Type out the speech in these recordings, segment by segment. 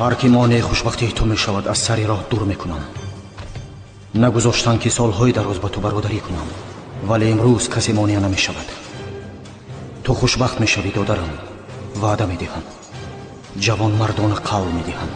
هر کی مانع خوشبختی تو می شود از سر راه دور میکنم. نگذاشتن که سالهای دراز با تو برادری کنم، ولی امروز کسی مانع نمی شود. تو خوشبخت می شوی دادرم، وعده می دهم. جوان مردانه قول می دهم.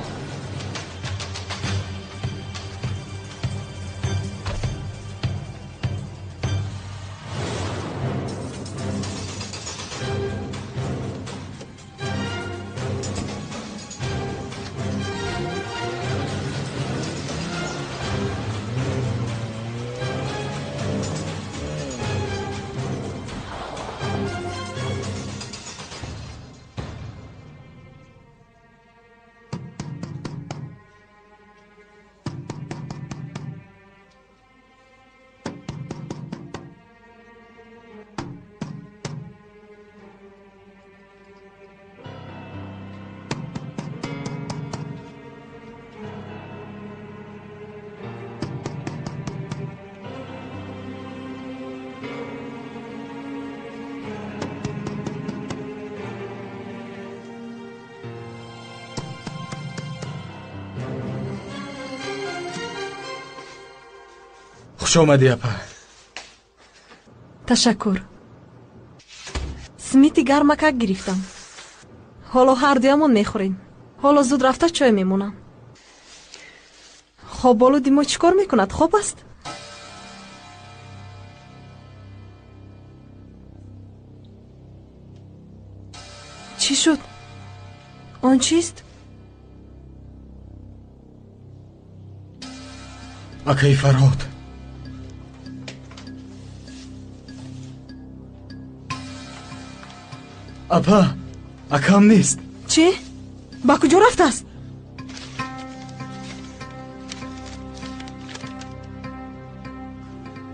خوش آمدی اپا. تشکر. سمیتی گرمکک گرفتم. حالا هر دویمون میخوریم. حالا زود رفته چای میمونم. خب بالو دیما چیکار میکند؟ خوب است؟ چی شد؟ آن چیست؟ اکای فرهاد. اپا اکام نیست. چی؟ با کجا رفته است؟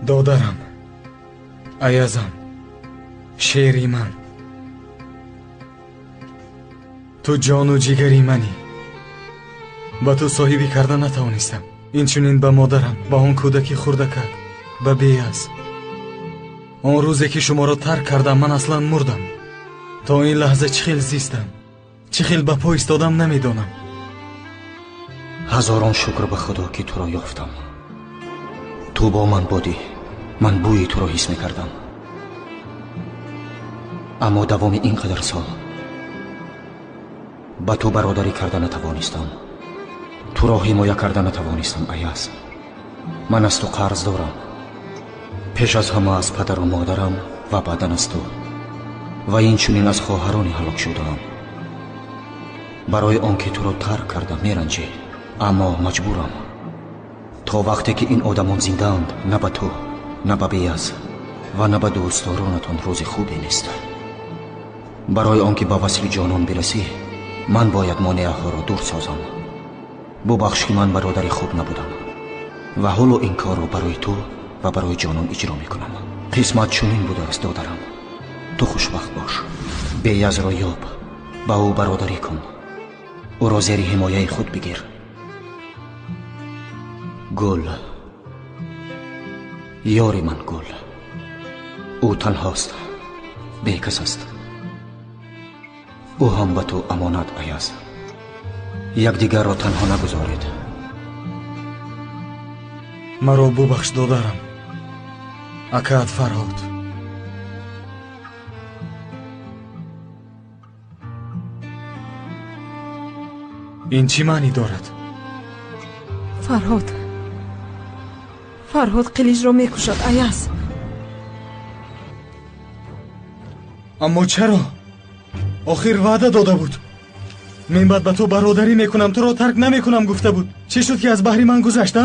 دادرم، ایازم، شیری من، تو جان و جیگری منی. با تو صاحبی کردن نتوانستم. اینچنین به مادرم، با آن کودکی خردکک، به بیاز. آن روزی که شما را ترک کردم من اصلا مردم. تا این لحظه چه خیل زیستم، چه خیل به پا ایستادم نمیدانم. هزاران شکر به خدا که تو را یافتم. تو با من بودی، من بوی تو را حس میکردم. اما دوام اینقدر سال با تو برادری کردن نتوانستم. تو را حمایت کردن نتوانستم. ایاز، من از تو قرض دارم. پیش از همه از پدر و مادرم و بعداً از تو و اینچنین از خواهرانی هلاک شدم. برای آنکه تو را ترک کردم میرنجی، اما مجبورم. تا وقتی که این آدمان زنده‌اند، نه به تو، نه به بیاز و نه به دوستدارانتان روز خوبی نیست. برای آنکه به وصل جانان برسی، من باید مانعها را دور سازم. ببخش که من برادر خوب نبودم و حالا این کار را برای تو و برای جانان اجرا میکنم. قسمت چنین بوده است دادرم. تو خوشبخت باش. بیاز را یاب، با او برادری کن. او را زیر حمایه خود بگیر. گل، یاری من گل. او تنهاست، بیکس است. او هم به تو امانت ایاز. یکدیگر را تنها نگذارید. مرا ببخش دادرم، اکات فرهاد. این چی معنی دارد؟ فرهاد قلیج را میکشد ایاز. اما چرا؟ آخر وعده داده بود. من بعد به تو برادری میکنم، تو را ترک نمیکنم گفته بود. چی شد که از بحری من گذشت؟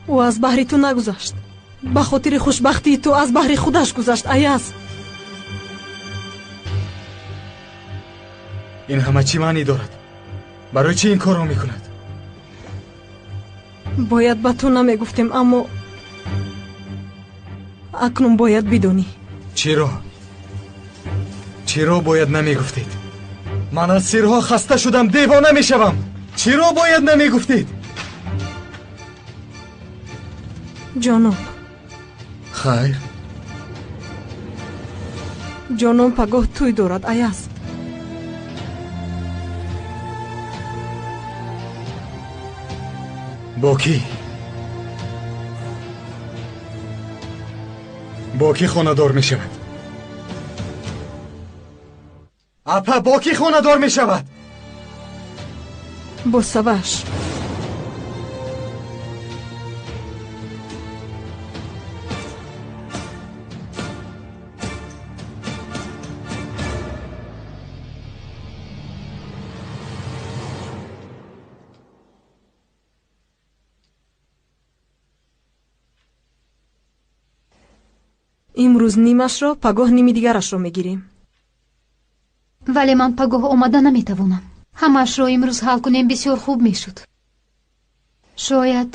او از بحری تو نگذشت. به خاطر خوشبختی تو از بحری خودش گذشت ایاز. این همه چی معنی دارد؟ برای چی این کار را میکند؟ باید به تو نمیگفتیم، اما اکنون باید بدونی. چرا باید نمیگفتید؟ من از سرها خسته شدم، دیوانه میشوم. چرا باید نمیگفتید؟ جانم. خیر. جانم پگاه توی دارد ایاز. با کی خانه‌دار می شود؟ اپا با کی خانه‌دار می شود؟ با سواش. имрӯз нимашро пагоҳ ними дигарашро мегирем. вале ман пагоҳ омада наметавонам. ҳамаашро имрӯз ҳал кунем бисёр хуб мешуд. шояд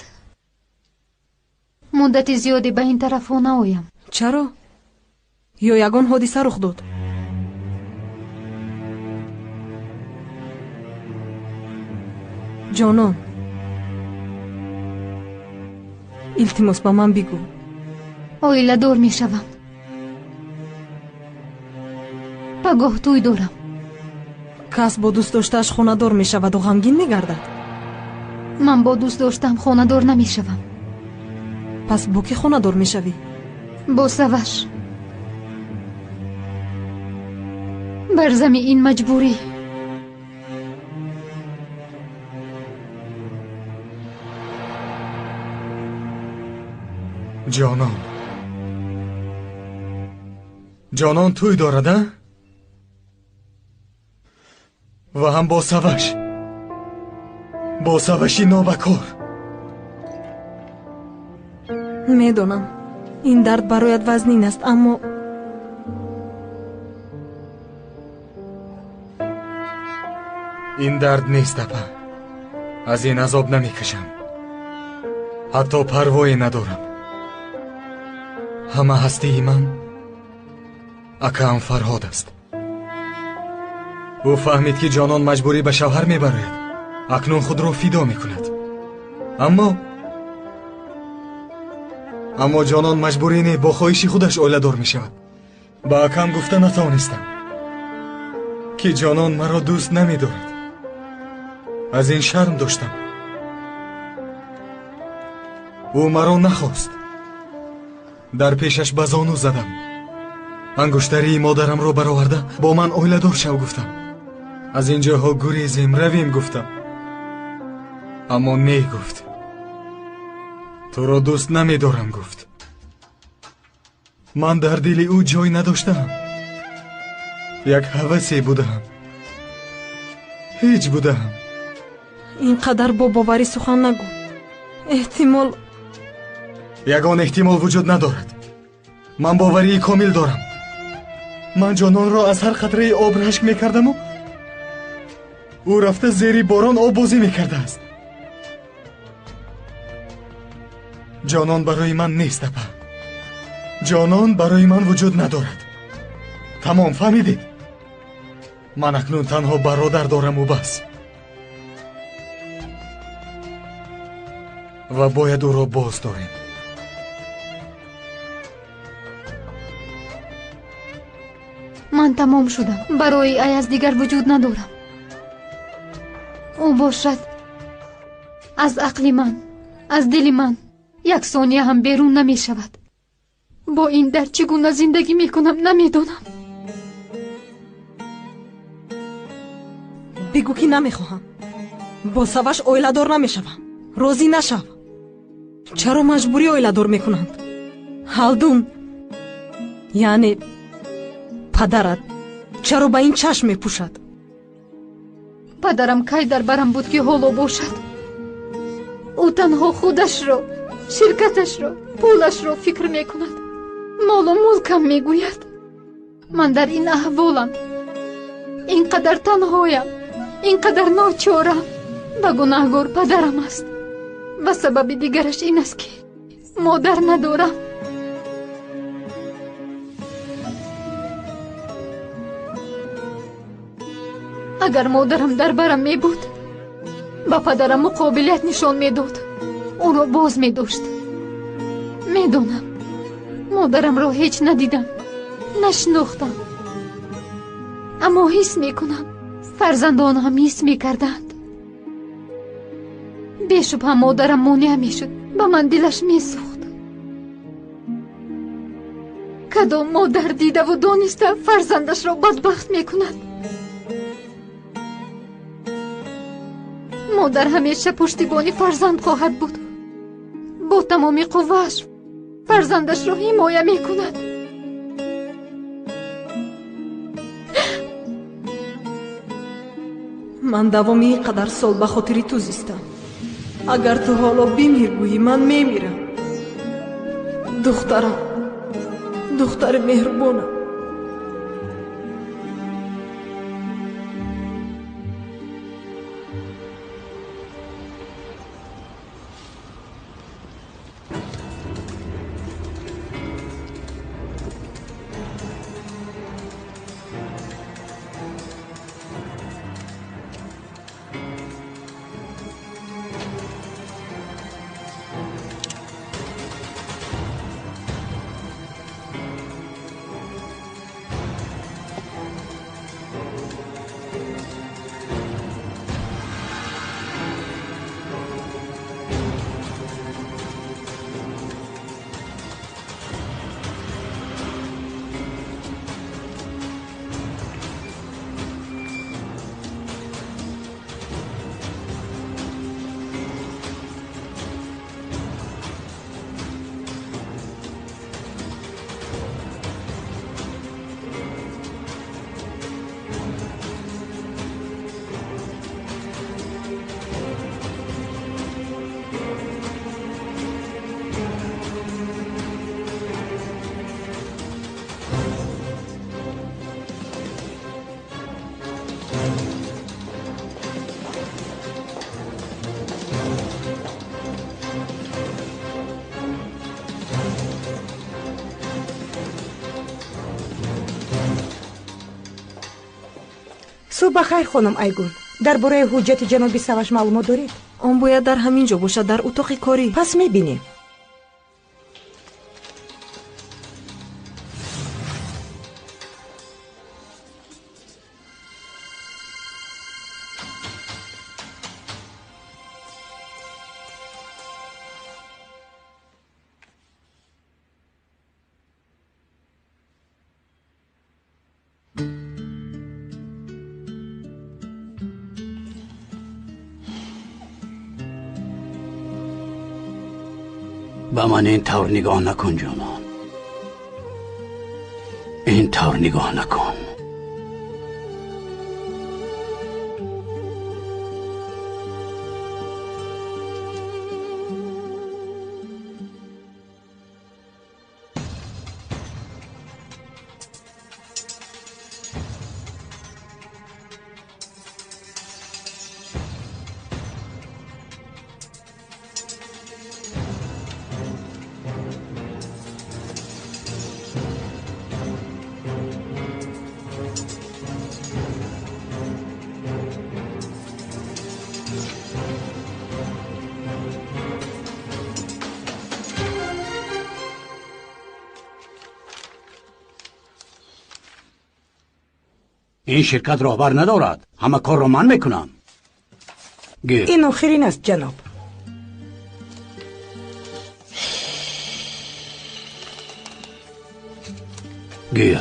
муддати зиёде ба ин тарафҳо наоям. чаро? ё ягон ҳодиса рух дод? ҷонон, илтимос ба ман бигӯ. оиладор мешавам. пагоҳ тӯй дорам. кас бо дӯстдоштааш хонадор мешаваду ғамгин мегардад? ман бо дӯстдоштам хонадор намешавам. пас бо кӣ хонадор мешавӣ? бо саваш. бар зами ин маҷбурӣ. ҷонон тӯй дорад, а? ва ҳам бо саваши новакор. медонам ин дард барояд вазнин аст, аммо ин дард нест, апа. аз ин азоб намекашам. ҳатто парвое надорам. ҳама ҳастии ман акаам Фарҳод аст. ӯ фаҳмид ки ҷонон маҷбурӣ ба шавҳар мебарояд. акнун худро фидо мекунад. аммо ҷонон маҷбурӣ не, бо хоҳиши худаш оиладор мешавад. ба акам гуфта натавонистам ки ҷонон маро дӯст намедорад. аз ин шарм доштам. ӯ маро нахост. дар пешаш ба зону задам. ангуштарии модарамро бароварда бо ман оиладор шав гуфтам. аз ин ҷойҳо гурезем, равем гуфтам. аммо не гуфт. туро дӯст намедорам гуфт. ман дар дили ӯ ҷой надоштам. як ҳавасе будаам. ҳеҷ будаам. ин қадар бо боварӣ сухан нагӯ. эҳтимол ягон эҳтимол вуҷуд надорад. ман боварии комил дорам. ман ҷононро аз ҳар қатраи об рашк мекардаму ӯ рафта зери борон оббозӣ мекардааст. ҷонон барои ман нест, апа. ҷонон барои ман вуҷуд надорад. тамом фаҳмидед? ман акнун танҳо бародар дораму бас. ва бояд ӯро боз дорем. ман тамом шудам. барои аяз дигар вуҷуд надорам. ӯ бошад аз ақли ман, аз дили ман як сония ҳам берун намешавад. бо ин дар чӣ гуна зиндагӣ мекунам намедонам. бигӯ ки намехоҳам. бо саваш оиладор намешавам. розӣ нашав. чаро маҷбурӣ оиладор мекунанд? ҳалдун, яъне падарат чаро ба ин чашм мепӯшад? падарам кай дар барам буд ки ҳоло бошад. ӯ танҳо худашро, ширкаташро, пулашро фикр мекунад. молу мулкам мегӯяд. ман дар ин аҳволам. ин қадар танҳоям, ин қадар ночорам. ба гунаҳгор падарам аст. ва сабаби дигараш ин аст ки модар надорам. агар модарам дар барам мебуд, ба падарам муқобилият нишон медод. ӯро боз медошт. медонам модарамро ҳеҷ надидам, нашинохтам. аммо ҳис мекунам фарзандонам ҳис мекарданд. бешубҳа модарам монеа мешуд, ба ман дилаш месӯхт. кадом модар дидаву дониста фарзандашро бадбахт мекунад? модар ҳамеша пуштибони фарзанд хоҳад буд. бо тамоми қуввааш фарзандашро ҳимоя мекунад. ман давоми ин қадар сол ба хотири ту зистам. агар ту ҳоло бимиргӯӣ, ман мемирам. духтарам, духтари меҳрубонам. صبح بخیر خانم ایگون. درباره حجت جناب سواش معلومات دارید؟ он бояд дар ҳамин ҷо бошад, дар утоқи корӣ. پس میبینیم. با من این طور نگاه نکن جانان. این طور نگاه نکن. این شرکت راهبر ندارد. همه کار را من میکنم. گیر. این آخرین است جناب. گیر.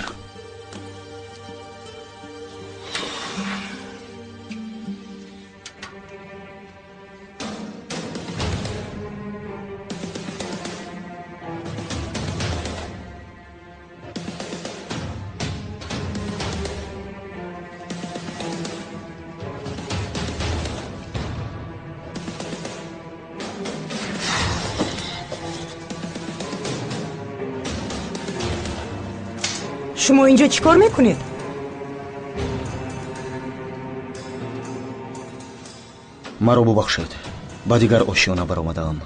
شما اینجا چیکار میکنید؟ مرا ببخشید. با دیگر آشیانه برآمدم.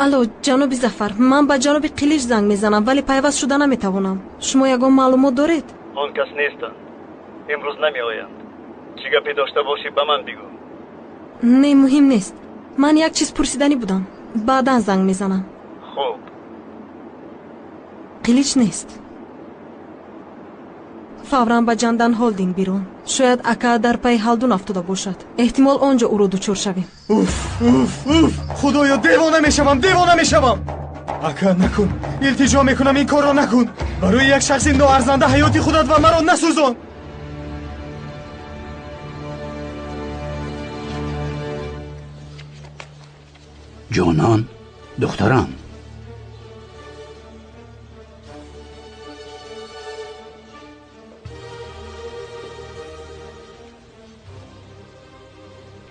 алло, ҷаноби зафар, ман ба ҷаноби қилич занг мезанам, вале пайваст шуда наметавонам. шумо ягон маълумот доред? он кас нестанд. имрӯз намеоянд. чӣ гапе дошта бошӣ ба ман бигӯ. не, муҳим нест. ман як чиз пурсиданӣ будам. баъдан занг мезанам. хуб. қилич нест. фавран ба ҷанданҳол дин бирун. Шояд ака дар пай ҳалдун афтода бошад. эҳтимол он ҷо ӯро дучор шавем. худоё девона мешавам. ака накун, илтиҷо мекунам ин корро накун. барои як шахси ноарзанда ҳаёти худат ва маро насӯзон. جانان دخترم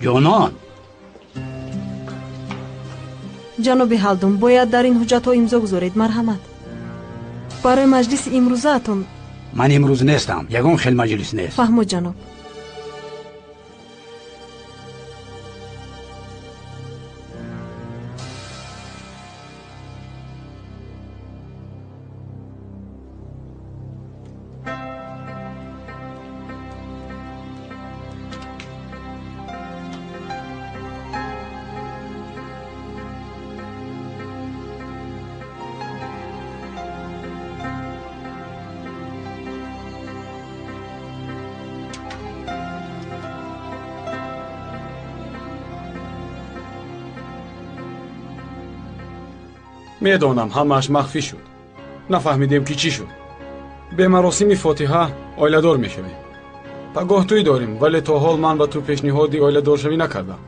جانان ҷаноби ҳалдун, бояд дар ин ҳуҷҷатҳо имзо гузоред. марҳамат. барои маҷлиси имрӯзаатон. من امروز نیستم یگان خیلی مجلس نیست фаҳмуд ҷаноб. медонам ҳамааш махфӣ шуд. нафаҳмидем ки чӣ шуд. бе маросими фотиҳа оиладор мешавем. пагоҳ тӯй дорем, вале то ҳол ман ба ту пешниҳоди оиладоршавӣ накардам.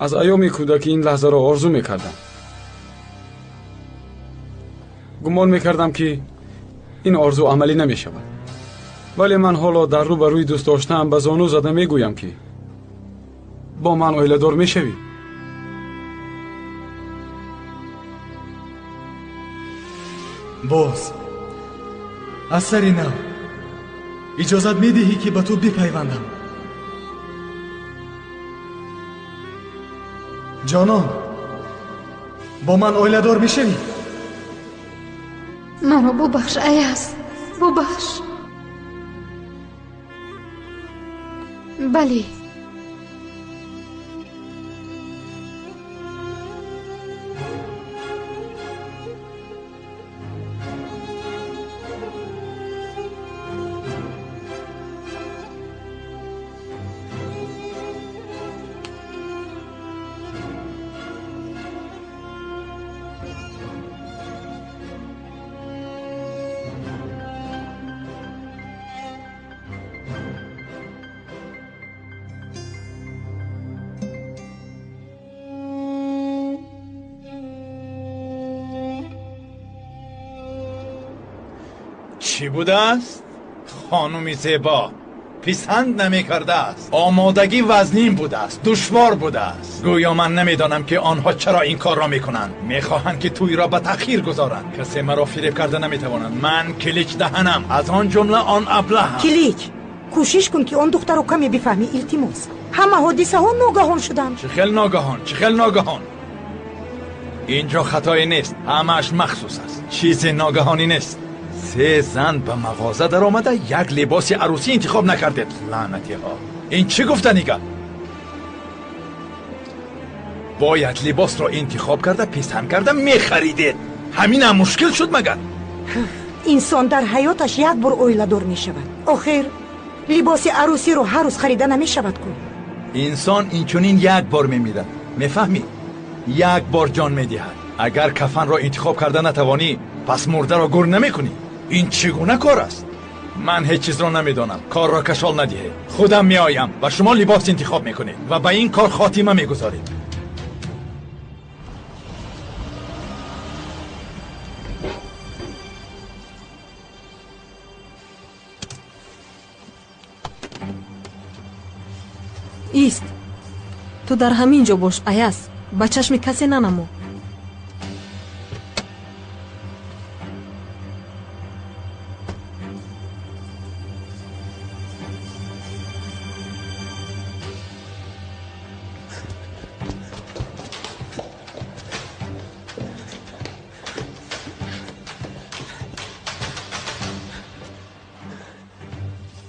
аз айёми кӯдакӣ ин лаҳзаро орзу мекардам. гумон мекардам ки ин орзу амалӣ намешавад. вале ман ҳоло дар рӯ ба рӯи дӯст доштаам ба зону зада мегӯям ки бо ман оиладор мешавӣ. боз аз сари нав иҷозат медиҳӣ ки ба ту бипайвандам. ҷонон, бо ман оиладор мешавӣ? маро бубахш аяз, бубахш. бале. چی بوده است؟ خانومی زیبا پسند نمی کرده است. آمادگی وزنین بوده است، دشوار بوده است. گویا من نمیدانم که آنها چرا این کار را میکنند. میخواهند که توی را به تأخیر گذارند. کسی مرا فریب کرده نمیتوانند. من کلیک دهنم، از آن جمله آن ابله. کلیک کوشش کن که آن دختر رو کمی بفهمی. التماس. همه حادثه ها ناگهان شدن. چه خیلی ناگهان، چه خیلی ناگهان. اینجا خطایی نیست، همش مخصوص است. چیزی ناگهانی نیست. 3 زن به مغازه در آمده یک لباس عروسی انتخاب نکردید. لعنتی ها، این چی گفتنیگه؟ باید لباس را انتخاب کرده پسند کرده میخریدید. همین هم مشکل شد مگر؟ انسان در حیاتش یک بار اویلادور می شود. آخر لباس عروسی رو هر روز خریده نمی شود کن. انسان اینچنین یک بار میمیرد، میفهمی؟ یک بار جان میدهد. اگر کفن را انتخاب کرده نتوانی پس مرده را گور نمیکنی. این چگونه کار است؟ من هیچ چیز رو نمیدونم. کار را کشال ندیه. خودم میآیم و شما لباس انتخاب میکنید و به این کار خاتمه میگذارید. ایست. تو در همین جا باش ایاز. با چشم کسی ننمو.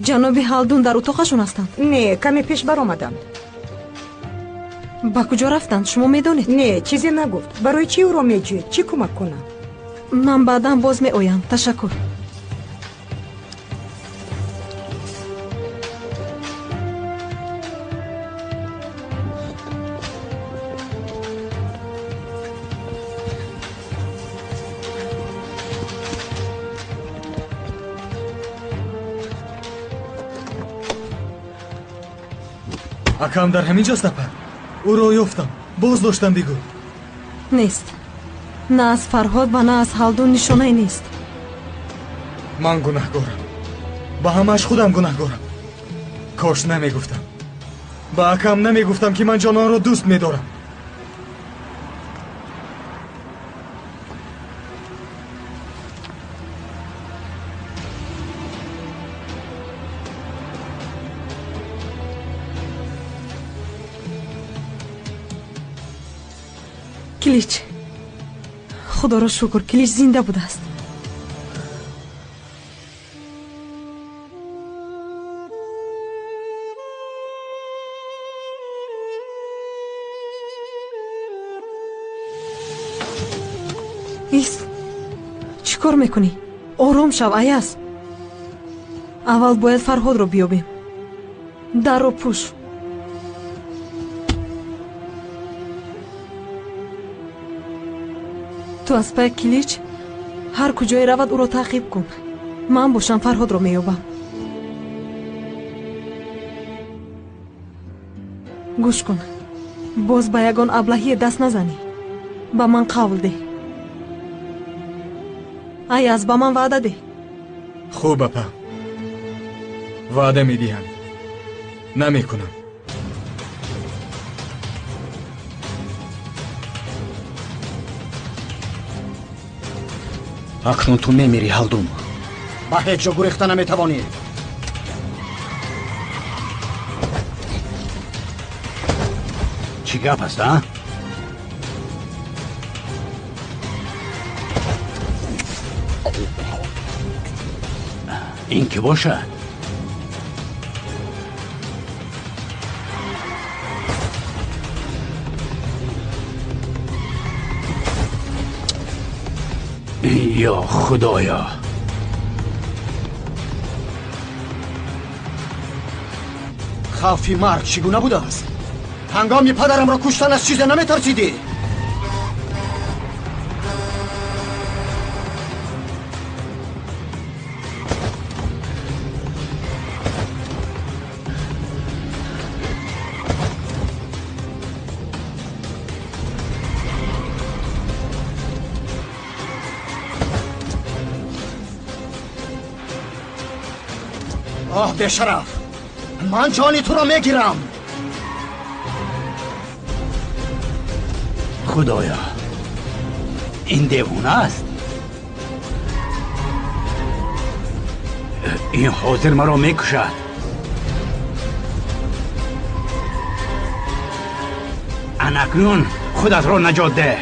جناب هالدون در اتاقشون هستند. نه، کمی پیش برآمدند. با کجا رفتند شما میدونید؟ نه، چیزی نگفت. برای چی او را میجوید؟ چی کمک کنم؟ من بعدا باز میآیم. تشکر. акам дар ҳамин ҷост апа. ӯро ёфтам. боз доштам бигӯ. нест. на аз фарҳод ва на аз ҳалдун нишонае нест. ман гунаҳгорам. ба ҳамааш худам гунаҳгорам. кош намегуфтам. ба акам намегуфтам ки ман ҷононро дӯст медорам. کلیچ. خدا را شکر کلیچ زنده بوده است. ایست. چی کار میکنی؟ آرام شو ایاز. اول باید فرهاد رو بیابیم. در رو پوش. تو از پای کلیچ هر کجای رود او را تعقیب کن. من باشم فرهاد را میابم. گوش کن. باز با یگان ابلهی دست نزنی. با من قول ده. ایاز با من وعده ده. خوب اپا. وعده میدیم. نمیکنم. акнун ту мемири ҳалдум. ба ҳеҷ ҷо гурехта наметавонӣ. чӣ гап аст а? ин ки бошад? یا خدایا. хавфи марг чӣ гуна будааст? ҳангоми падарамро куштан аз чизе наметарсидӣ? آه بشرف. من جانی تو را میگیرم. خدایا این دیوانه است. این حاضر مرا میکشد. اناکنون خودت را نجات ده.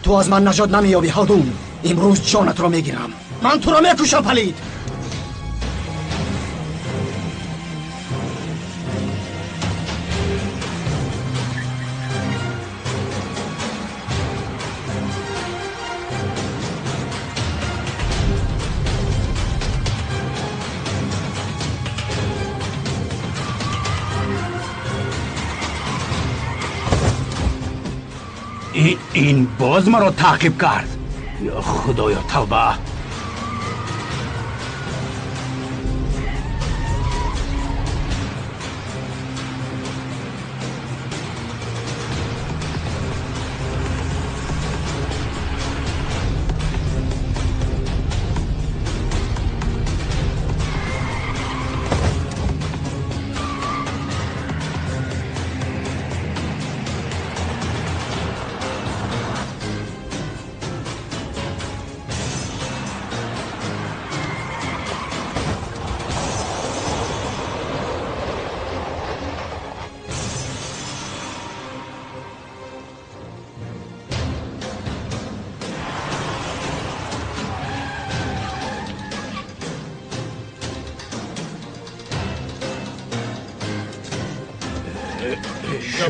تو از من نجات نمییابی هالدون. امروز جانت را میگیرم. من تو را میکشم پلید. این باز مرا تعقیب کرد. یا خدایا توبه.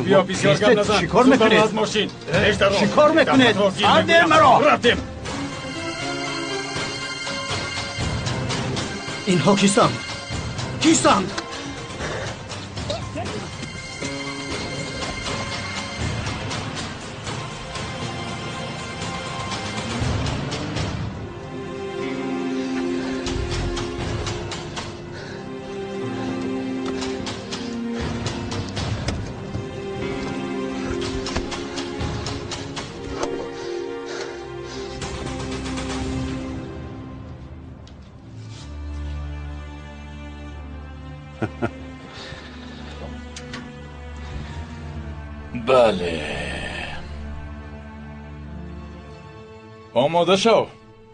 بیا بسیار گم نزن. چیکار میکنید؟ از ماشین. چیکار میکنید؟ عده مرا. رفتیم. اینها کیستند؟ کیستند؟ بله آماده شو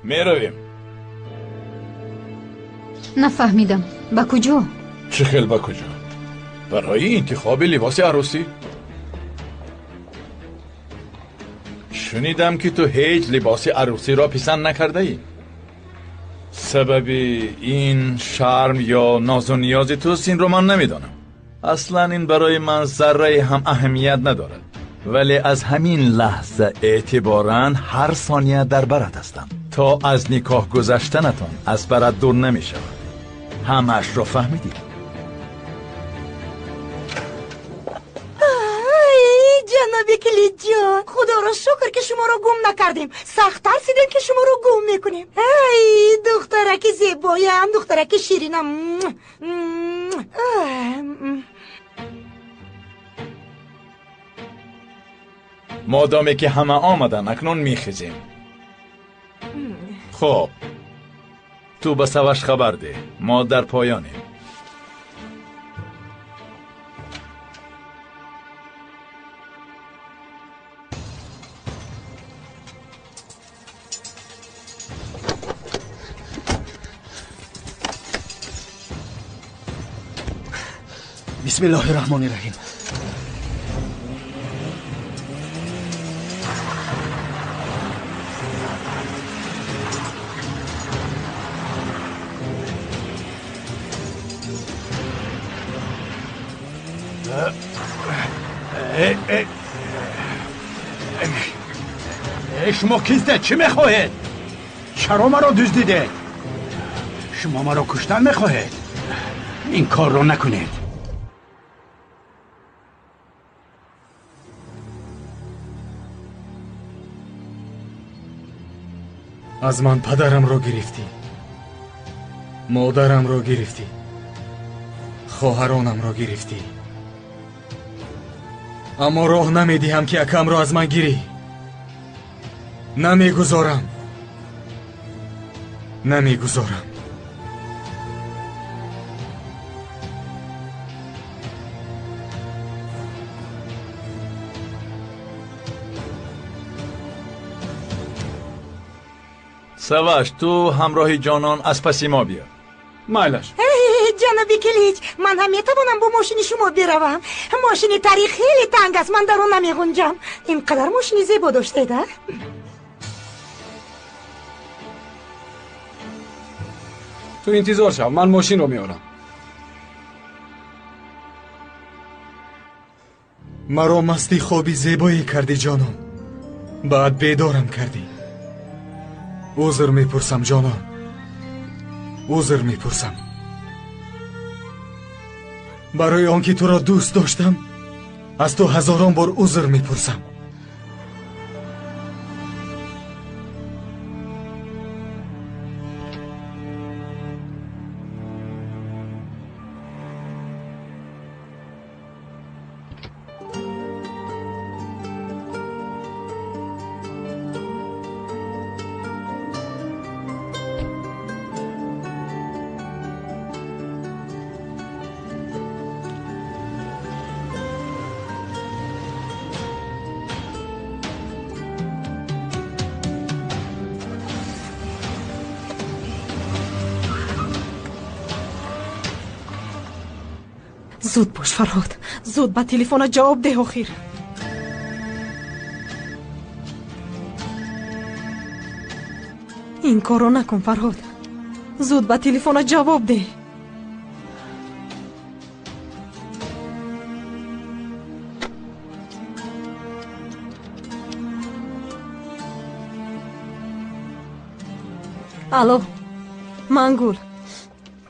میرویم. نفهمیدم با کجا؟ چه خیل با کجا؟ برای انتخاب لباس عروسی؟ شنیدم که تو هیچ لباس عروسی را پسند نکرده ای. سبب این شرم یا ناز و نیاز توست این رو من نمیدانم. اصلا این برای من ذره هم اهمیت ندارد، ولی از همین لحظه اعتباراً هر ثانیه در برت هستم تا از نکاح گذشتنتان از برت دور نمی شود. همش رو فهمیدی؟ جناب کلید جان، خدا را شکر که شما را گم نکردیم. سخت ترسیدیم که شما را گم میکنیم. ای دخترک زیبایم، دخترک شیرینم. مادامی که همه آمدن اکنون میخیزیم. خب تو به سوش خبر ده، ما در پایانیم. بسم الله الرحمن الرحیم. شما کیسته چی میخواهید؟ چرا مرا دزدیده؟ شما مرا کشتن میخواهید؟ این کار رو نکنید. از من پدرم را گرفتی، مادرم را گرفتی، خواهرانم را گرفتی، اما راه نمیدیم که اکم را از من گیری. نمیگذارم. سواش تو همراه جانان از پسی ما بیا. مایلش. جناب کلیج، من هم میتوانم با ماشین شما بروم. ماشین تاریخ خیلی تنگ است، من در اون نمیگنجم. اینقدر ماشین زیبا داشته ده. تو انتظار شو، من ماشین رو میارم. مرا مستی خوابی زیبایی کردی جانم، بعد بیدارم کردی. عذر میپرسم جانم، عذر میپرسم. برای آنکه تو را دوست داشتم از تو هزاران بار عذر میپرسم. زود باش فرهاد، زود به تلفن جواب ده آخر. این کارو نکن فرهاد، زود به تلفن جواب ده. الو منگول،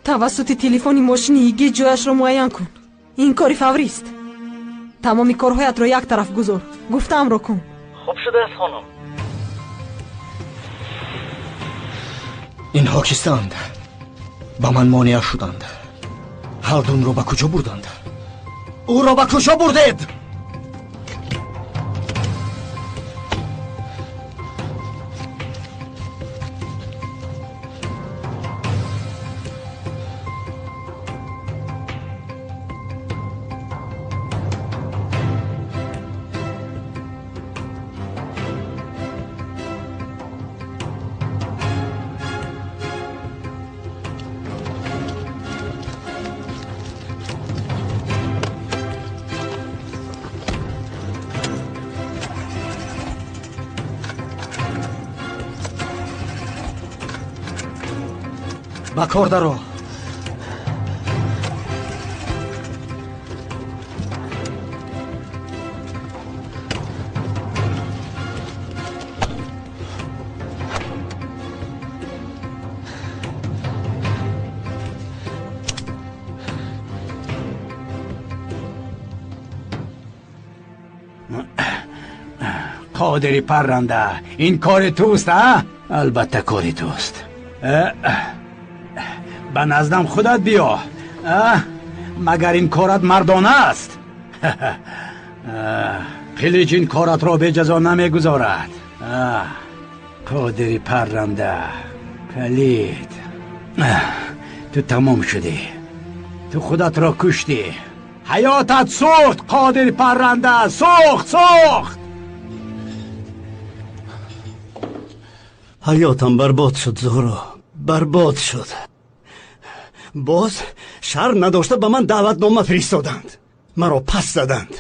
توسط تلفنی ماشینی گیج جویش رو معین کن. این کاری فوری است. تمامی کارهایت رو یک طرف گذار. گفتم رو کن. خوب شده است خانم. اینها کیستند؟ با من مانع شدند. هالدون رو به کجا بردند؟ او را به کجا بردید؟ با کار درو. قادری پرنده، این کار توست ها؟ البته کار توست. به نزدم خودت بیا. مگر این کارت مردانه است؟ قلیج این کارت را به جزا نمیگذارد. قادری پرنده، پلید، تو تمام شدی. تو خودت را کشتی. حیاتت سوخت قادری پرنده، سوخت. حیاتم برباد شد زهرا، برباد شد. باز شر نداشته به من دعوتنامه فرستادند، مرا پس زدند.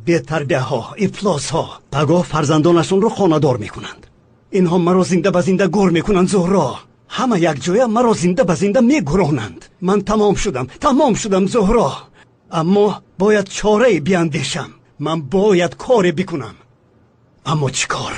بی تربیه ها، افلاس ها پگاه فرزندانشون رو خانه‌دار میکنند. اینها مرا زنده به زنده گور میکنند زهرا. همه یک جای مرا زنده به زنده میگرانند. من تمام شدم زهرا. اما باید چاره بیاندیشم. من باید کاری بکنم. اما چی کار؟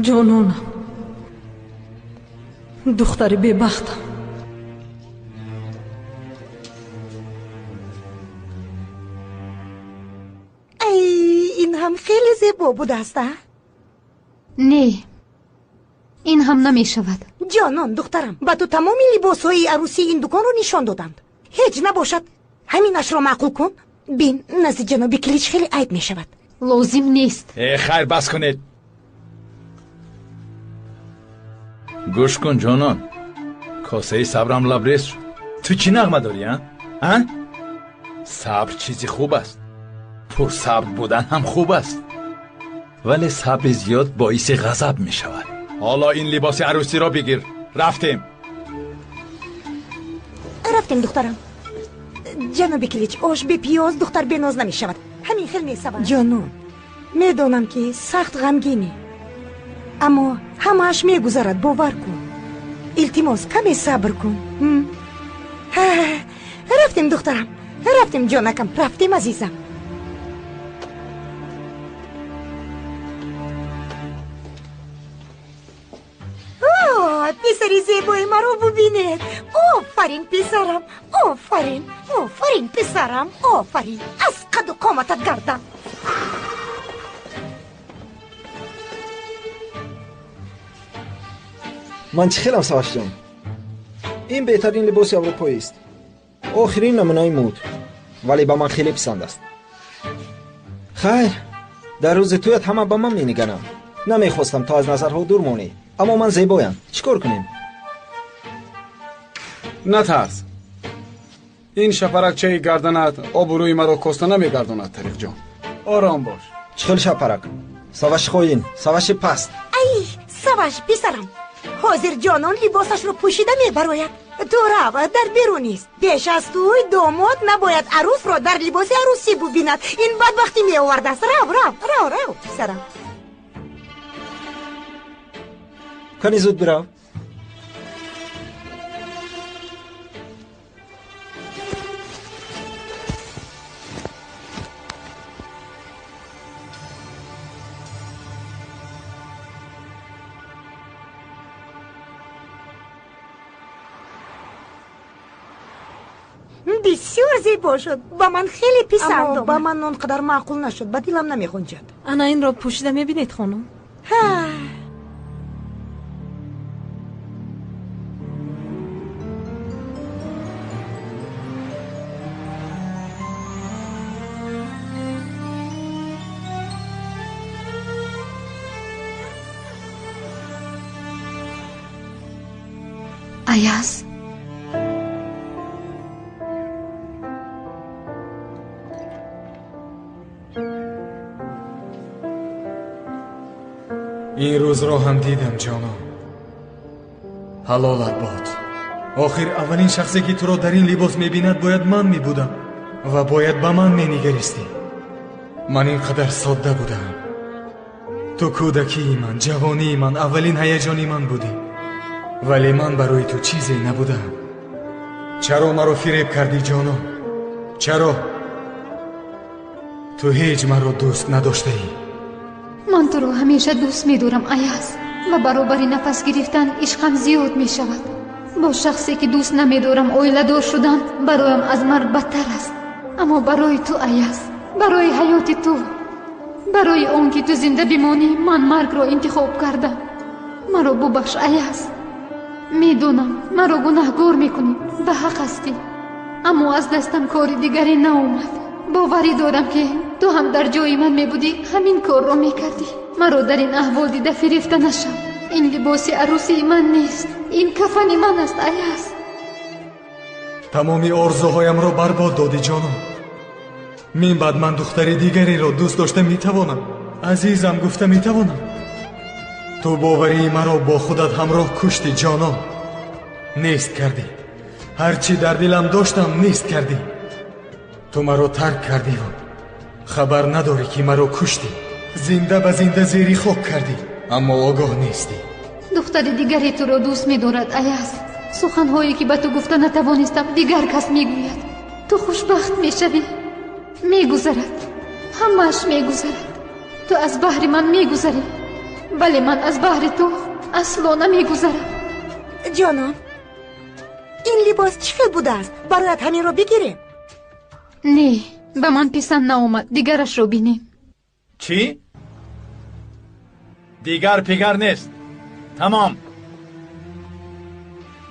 جانانم، دختر ببختم. این هم خیلی زیبا بود است. نه، این هم نمی شود. جانان دخترم، با تو تمامی لباس های عروسی این دکان رو نشان دادند. هیچ نباشد همینش را معقول کن. بین نزد جناب کلیچ خیلی عیب می شود. لازم نیست. خیر بس کنید. گوش کن جانان، کاسه صبرم لبریز شد. تو چی نغمه داری ها؟ صبر چیزی خوب است، پر صبر بودن هم خوب است، ولی صبر زیاد باعث غضب می شود. حالا این لباس عروسی را بگیر. رفتیم دخترم. جناب کلیچ، آش به پیاز دختر به ناز نمی شود. همین خیلی می شود. جانان، میدانم که سخت غمگینی، اما همه‌اش میگذرد. باور کن. التماس کمی صبر کن. رفتیم دخترم، رفتیم جانکم، رفتیم عزیزم. پسری زیبای مرا ببینید. آفرین پسرم، آفرین پسرم، آفرین. از قد و قامتت گردم. من چه خیلم سواش جان، این بهترین لباس اروپایی است. آخرین نمونه مود، ولی به من خیلی پسند است. خیر، در روز تویت همه به من می نگرند. نمیخواستم تا از نظرها دور مانی، اما من زیبایم. چیکار کنیم؟ نترس، این шапаракчаи гарданат обрӯи маро коста намегардонад. Тариқ ҷон, ором бош. чӣ хел шапарак? саваши хоин, саваши паст. ай саваш писарам, ҳозир ҷонон либосашро пӯшида мебарояд. ту рав, дар берунист. пеш аз туй домод набояд арӯсро дар либоси арӯсӣ бубинад. ин бадбахтӣ меовардааст. рав писарам. кани зуд бирав. бисёр зебо шуд. ба ман хеле писанд омад. ба ман он қадар маъқул нашуд. ба дилам намехунҷад. ана инро пӯшида мебинед хонум? Ayaz. ин рӯзро ҳам дидам ҷонон. ҳалолат бод. охир аввалин шахсе ки туро дар ин либос мебинад бояд ман мебудам ва бояд ба ман менигаристӣ. ман ин қадар содда будам. ту кӯдакии ман, ҷавонии ман, аввалин ҳаяҷони ман будӣ. вале ман барои ту чизе набудам. чаро маро фиреб кардӣ ҷонон? чаро? ту ҳеҷ маро дӯст надоштаӣ. ман туро ҳамеша дӯст медорам Ayaz. ва баробари нафас гирифтан ишқам зиёд мешавад. бо шахсе ки дӯст намедорам оиладор шудан бароям аз марг бадтар аст. аммо барои ту Ayaz, барои ҳаёти ту, барои он ки ту зинда бимонӣ, ман маргро интихоб кардам. маро бубахш Ayaz. медонам маро гунаҳгор мекунӣ, ба ҳақ ҳастӣ. аммо аз дастам кори дигаре наомад. боварӣ дорам ки ту ҳам дар ҷои ман мебудӣ, ҳамин корро мекардӣ. маро дар ин аҳвол дида фирифта нашав. ин либоси арӯсии ман нест, ин кафани ман аст Ayaz. тамоми орзуҳоямро барбод додӣ ҷонон. мин баъд ман духтари дигареро дӯст дошта метавонам? азизам гуфта метавонам? ту боварии маро бо худат ҳамроҳ куштӣ ҷонон. нест кардӣ. ҳар чӣ дар дилам доштам нест кардӣ. ту маро тарк кардиву хабар надорӣ ки маро куштӣ. зинда ба зинда зери хок кардӣ, аммо огоҳ нестӣ. духтари дигаре туро дӯст медорад Ayaz. суханҳое ки ба ту гуфта натавонистам дигар кас мегӯяд. ту хушбахт мешавӣ. мегузарад, ҳамааш мегузарад. ту аз баҳри ман мегузарӣ, вале ман аз баҳри ту асло намегузарам. ҷонон, ин либос чӣ хел будааст? барояд ҳаминро бигирем? не, ба ман писанд наомад. дигарашро бинем. чӣ? дигар пигар нест. тамом.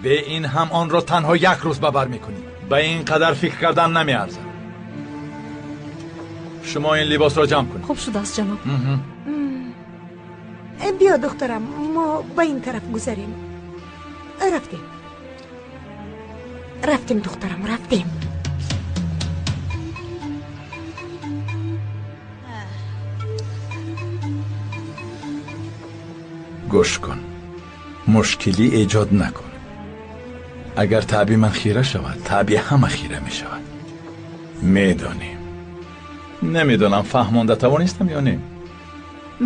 бе ин ҳам онро танҳо як рӯз ба бар мекунӣ. ба ин қадар фикр кардан намеарзад. шумо ин либосро ҷамъ кунед. хуб шудааст ҷаноб. биё духтарам, мо ба ин тараф гузарем. рафтем духтарам, рафтем. гӯш кун, мушкилӣ эҷод накун. агар таъби ман хира шавад, таъби ҳама хира мешавад. медонем. намедонам фаҳмонда тавонистам ё не.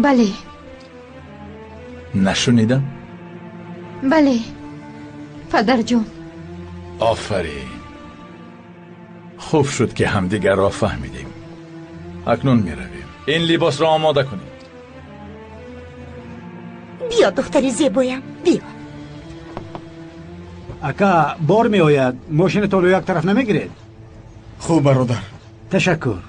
бале. нашунидам? бале, падарҷон. офарин. хуб шуд ки ҳамдигарро фаҳмидем. акнун меравем. ин либосро омода кунед. биё духтари зебоям, биё. ака бор меояд, мошинатонро як тараф намегиред? хуб бародар. ташаккур.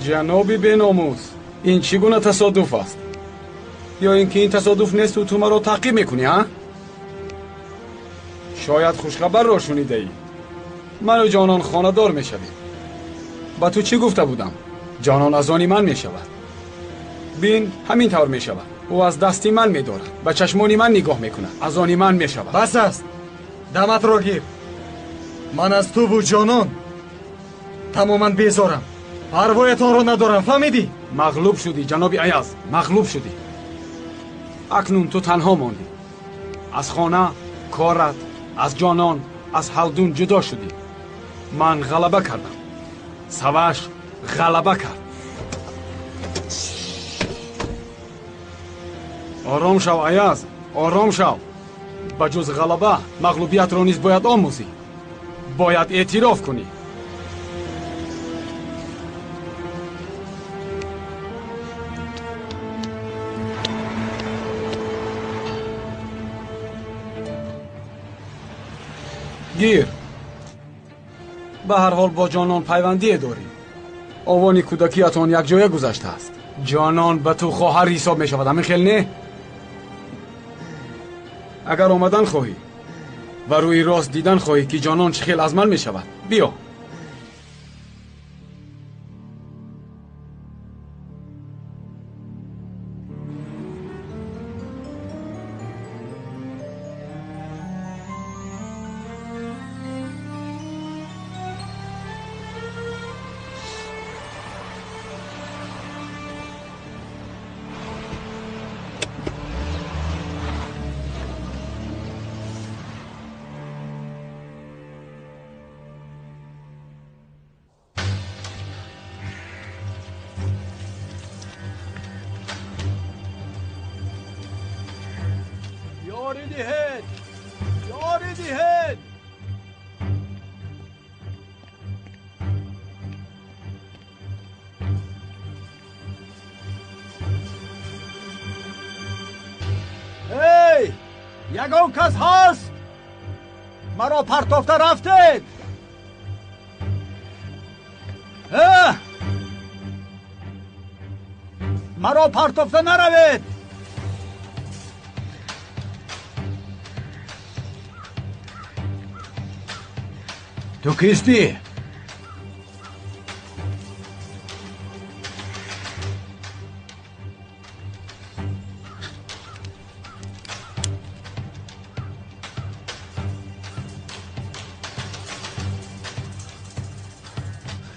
ҷаноби беномус, ин чӣ гуна тасодуф аст? ё ин ки ин тасодуф несту ту маро таъқиб мекунӣ, а? شاید خوشخبر را شنیده ای. من و جانان خانه‌دار می شویم. با تو چی گفته بودم؟ جانان از آن من می شود. بین همین طور می شود. او از دستی من می دارد. به چشمانی من نگاه می کند. از آن من می شود. بس است. دمت را گیر. من از تو و جانان تماما بیزارم. پروایتان را ندارم. فهمیدی؟ مغلوب شدی جناب ایاز. مغلوب شدی. اکنون تو تنها ماندی. از خانه، کارت، از جانان، از هلدون جدا شدی. من غلبه کردم. سواش غلبه کرد. آرام شو ایاز. آرام شو. به جز غلبه مغلوبیت را نیز باید آموزی. باید اعتراف کنی. گیر. به هر حال با جانان پیوندی داری. آوان کودکیتان یک جایه گذشته است. جانان به تو خواهر حساب می شود. همین خیل نه؟ اگر آمدن خواهی و روی راست دیدن خواهی که جانان چه خیل از من می شود، بیا. یاری دهید. یاری دهید. هی! یگان کس هست؟ مرا پرتافته رفتید. مرا پرتافته نروید. تو کیستی؟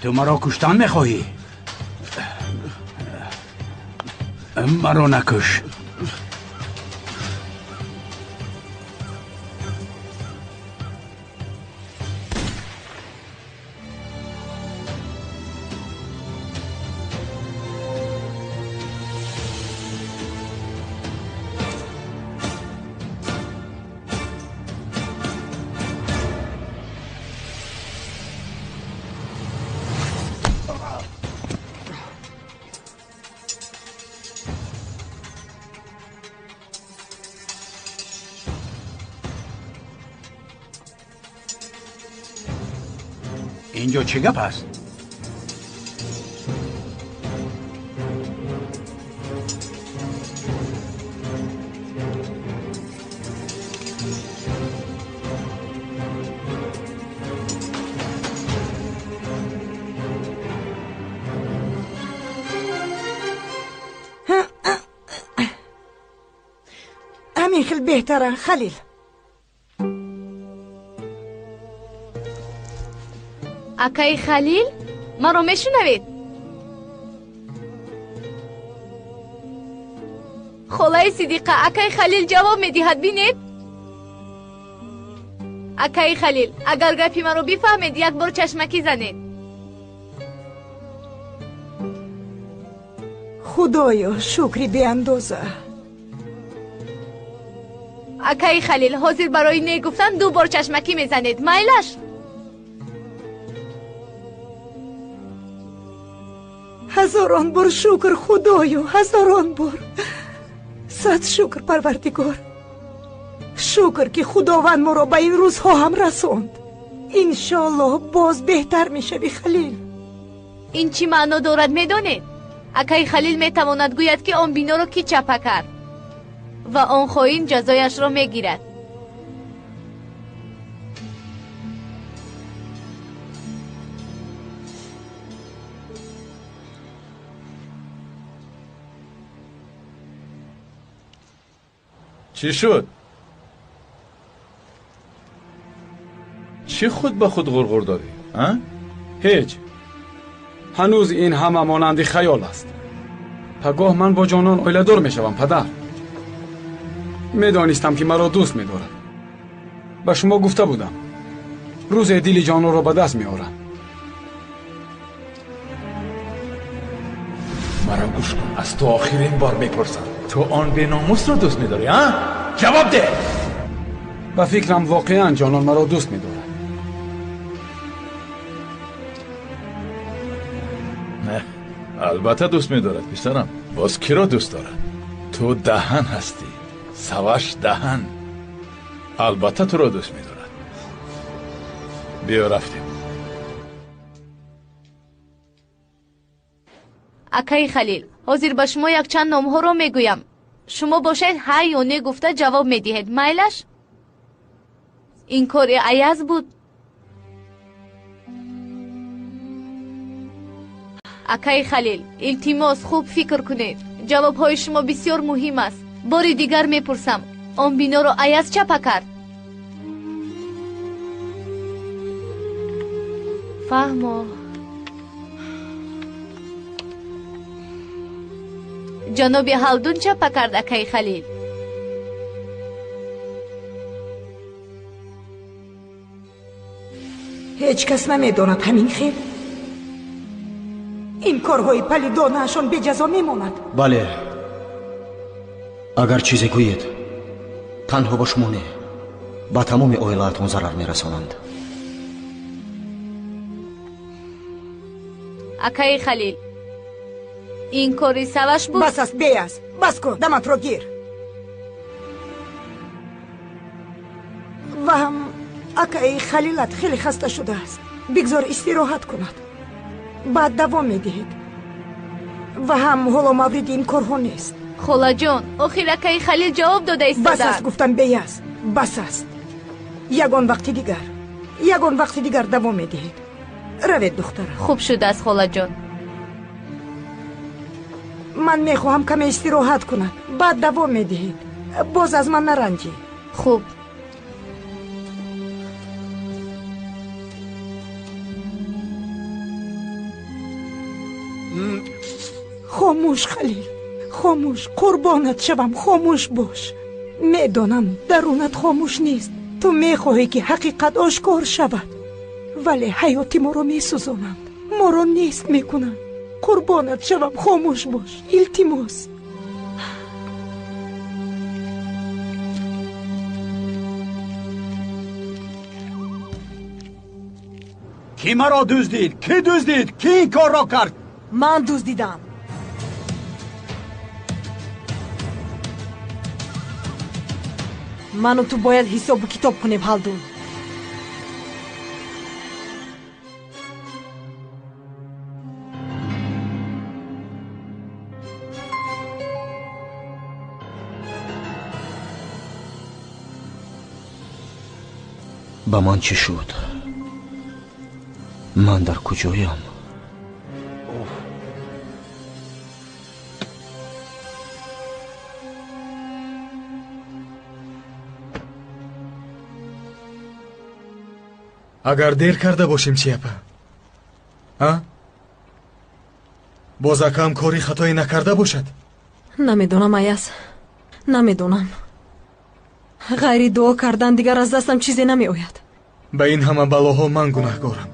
تو مرا کشتن میخواهی؟ مرا نکش. اینجا چه گپ است؟ همین خیلی بهتره خلیل. اکای خلیل ما رو میشنوید؟ خلای صدیقه اکای خلیل جواب میدهد. بینید اکای خلیل اگر گپی ما رو بفهمید یک بار چشمکی زنید. خدایا شکری بی اندازه. اکای خلیل حاضر برای نه گفتن 2 بار چشمکی میزنید. مایلش هزاران بار شکر خدایا. هزاران بار. صد شکر پروردگار. شکر که خداوند ما را به این روزها هم رساند. انشالله باز بهتر میشوی خلیل. این چی معنا دارد میدانید؟ اکای خلیل میتواند گوید که آن بینا را کی چپه کرد و آن خائن جزایش را میگیرد. چی شد؟ چی خود به خود غرغر داری؟ هیچ. هنوز این همه مانند خیال است. پگاه من با جانان اویله‌دار میشوم پدر. میدانستم که مرا دوست می‌دارد. به شما گفته بودم روز دل جانان را به دست می‌آورم. مرا گوش کن، از تو آخرین بار میپرسم، تو آن بی‌ناموس را دوست می‌داری ها؟ جواب ده. به فکرم واقعا جانان مرا دوست می‌دارد. نه، البته دوست می‌دارد پسرم. باز کی را دوست دارد؟ تو دهن هستی، سواش دهن. البته تو را دوست می‌دارد. بیا رفتیم. акаи халил ҳозир ба шумо якчанд номҳоро мегӯям. шумо бошед ҳа ё не гуфта ҷавоб медиҳед. майлаш? ин кори аяз буд. акаи халил илтимос хуб фикр кунед. ҷавобҳои шумо бисёр муҳим аст. бори дигар мепурсам, он биноро аяз чапа кард? фаҳмо. ҷаноби ҳалдун чапа кард акаи халил. ҳеҷ кас намедонад ҳамин хел ин корҳои палидонаашон беҷазо мемонад. бале, агар чизе гӯед танҳо ба шумо не, ба тамоми оилаатон зарар мерасонанд. акаи халил ин кори саваш буд. бас аст, беяз, бас кун, даматро гир. ва ҳам акаи халилат хеле хаста шудааст. бигзор истироҳат кунад. баъд давом медиҳед. ва ҳам ҳоло мавриди ин корҳо нест. холаҷон, охир акаи халил ҷавоб дода бас аст гуфтам, беяз, бас аст. ягон вақти дигар давом медиҳед. равед духтарам. хуб шудааст холаҷон. ман мехоҳам каме истироҳат кунад. баъд давом медиҳед. боз аз ман наранҷӣ. хуб. хомӯш халил, хомӯш, қурбонат шавам, хомӯш бош. медонам дарунат хомӯш нест. ту мехоҳӣ ки ҳақиқат ошкор шавад, вале ҳаёти моро месӯзонанд, моро нест мекунанд. қурбонат шавам, хомӯш бош, илтимос. ки маро дуздид? Ки дуздид? Ки ин корро кард? ман дуздидам. ману ту бояд ҳисобу китоб кунем ҳалдун. ба ман чӣ шуд? ман дар куҷоям? агар дер карда бошем чӣ апа? боз акам кори хатое накарда бошад? намедонам аяз, намедонам. ғайри дуо кардан дигар аз дастам чизе намеояд. ба ин ҳама балоҳо ман гунаҳгорам.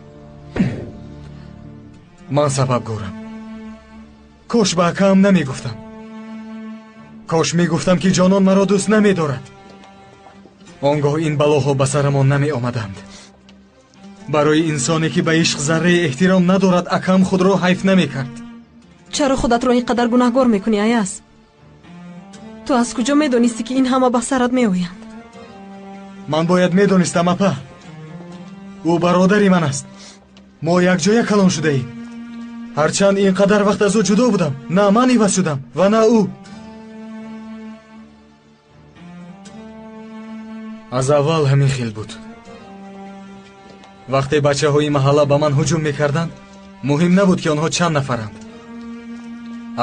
ман сабабгорам. кош ба акаам намегуфтам. кош мегуфтам ки ҷонон маро дӯст намедорад. он гоҳ ин балоҳо ба сарамон намеомаданд. барои инсоне ки ба ишқ зарраи эҳтиром надорад, акам худро ҳайф намекард. чаро худатро ин қадар гунаҳгор мекунӣ аяз? ту аз куҷо медонистӣ ки ин ҳама ба сарат меоянд? ман бояд медонистам апа. ӯ бародари ман аст. мо якҷоя калон шудаем. ҳарчанд ин қадар вақт аз ӯ ҷудо будам, на ман иваз шудам ва на ӯ. аз аввал ҳамин хел буд. вақте бачаҳои маҳалла ба ман ҳуҷум мекарданд, муҳим набуд ки онҳо чанд нафаранд.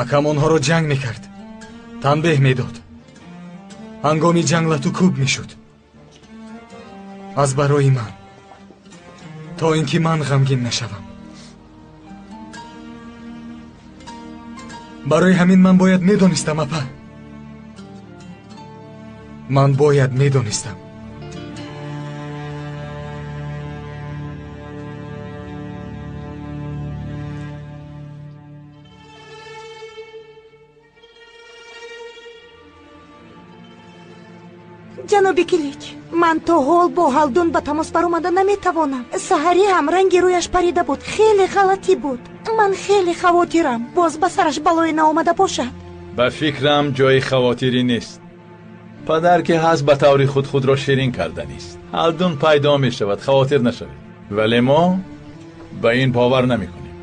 акам онҳоро ҷанг мекард, танбеҳ медод. ҳангоми ҷанглату кӯб мешуд аз барои ман, то ин ки ман ғамгин нашавам. барои ҳамин ман бояд медонистам апа, ман бояд медонистам. ҷаноби Килич, ман то ҳол бо ҳалдун ба тамос баромада наметавонам. саҳарӣ ҳам ранги рӯяш парида буд, хеле ғалатӣ буд. ман хеле хавотирам, боз ба сараш балое наомада бошад. ба фикрам ҷои хавотирӣ нест. падар ки ҳаст ба таври худ худро ширин карданист. ҳалдун пайдо мешавад, хавотир нашавед. вале мо ба ин бовар намекунем,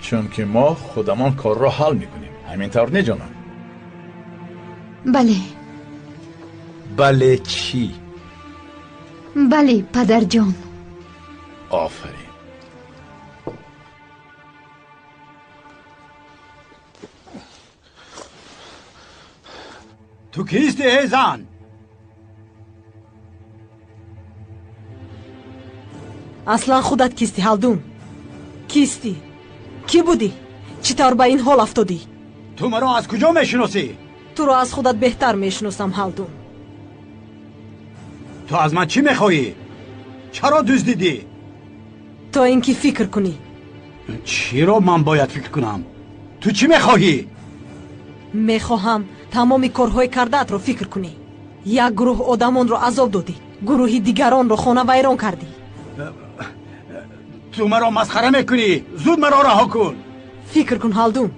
чунки мо худамон корро ҳал мекунем. ҳамин тавр не ҷонон? бале. бале чӣ? бале падарҷон. офарин. ту кисти эй зан? аслан худат кисти ҳалдун? кисти? кӣ будӣ? чӣ тавр ба ин ҳол афтодӣ? ту маро аз куҷо мешиносӣ? туро аз худат беҳтар мешиносам ҳалдун. ту аз ман чӣ мехоҳӣ? чаро дуздидӣ? то ин ки фикр кунӣ. чиро ман бояд фикр кунам? ту чӣ мехоҳӣ? мехоҳам тамоми корҳои кардаатро фикр кунӣ. як гурӯҳ одамонро азоб додӣ, гурӯҳи дигаронро хонавайрон кардӣ. ту маро масхара мекунӣ? зуд маро раҳо кун. фикр кун ҳалдун.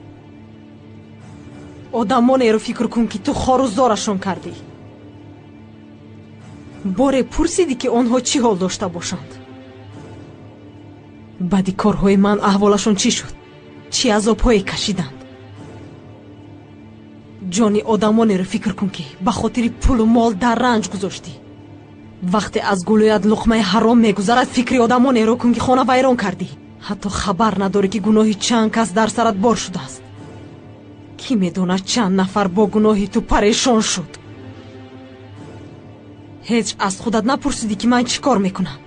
одамонеро фикр кун ки ту хорузорашон кардӣ. боре пурсидӣ ки онҳо чӣ ҳол дошта бошанд? баъди корҳои ман аҳволашон чӣ шуд? чӣ азобҳое кашиданд? ҷони одамонеро фикр кун ки ба хотири пулу мол дар ранҷ гузоштӣ. вақте аз гулӯяд луқмаи ҳаром мегузарад, фикри одамонеро кун ки хона вайрон кардӣ. ҳатто хабар надорӣ ки гуноҳи чанд кас дар сарат бор шудааст. кӣ медонад чанд нафар бо гуноҳи ту парешон шуд? ҳеҷ аз худат напурсидӣ ки ман чӣ кор мекунам?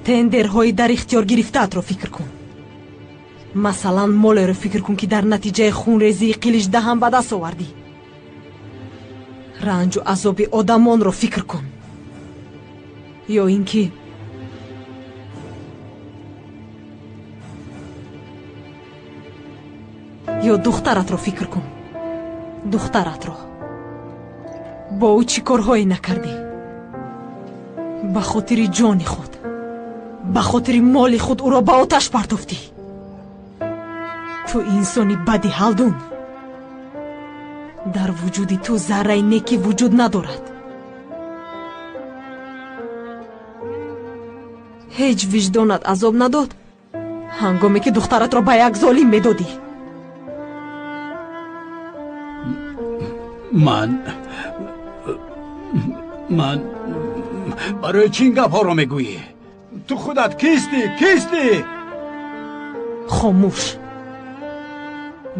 тендерҳои дар ихтиёр гирифтаатро фикр кун. масалан молеро фикр кун ки дар натиҷаи хунрезии қилич даҳам ба даст овардӣ. ранҷу азоби одамонро фикр кун. ё ин ки ё духтаратро фикр кун. духтаратро бо ӯ чӣ корҳое накардӣ? ба хотири ҷони худ, ба хотири моли худ ӯро ба оташ партофтӣ. ту инсони бади ҳалдун. дар вуҷуди ту зарраи некӣ вуҷуд надорад. ҳеҷ виҷдонат азоб надод ҳангоме ки духтаратро ба як золим медодӣ. ман барои чӣ ин гапҳоро мегӯӣ? ту худат кистӣ? кистӣ? хомӯш.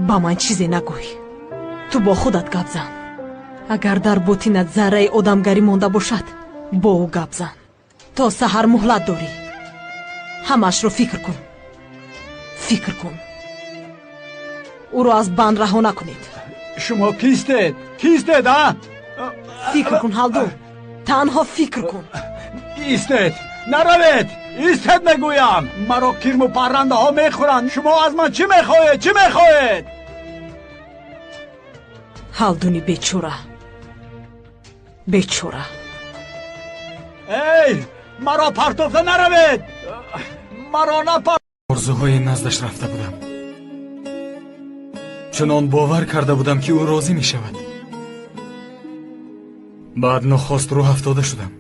ба ман чизе нагӯй. ту бо худат гап зан. агар дар ботинат зарраи одамгарӣ монда бошад, бо ӯ гап зан. то саҳар муҳлат дорӣ. ҳамаашро фикр кун. фикр кун. ӯро аз банд раҳо накунед. шумо кистед? кистед а? фикр кун ҳалдун. танҳо фикр кун. истед! наравед! истед мегӯям! маро кирму паррандаҳо мехӯранд. шумо аз ман чӣ мехоҳед? чӣ мехоҳед? ҳалдуни бечора. бечора. эй, маро партофта наравед! маро напар... орзуҳои наздаш рафта будам. чунон бовар карда будам ки ӯ розӣ мешавад. баъд нохост рӯ афтода шудам.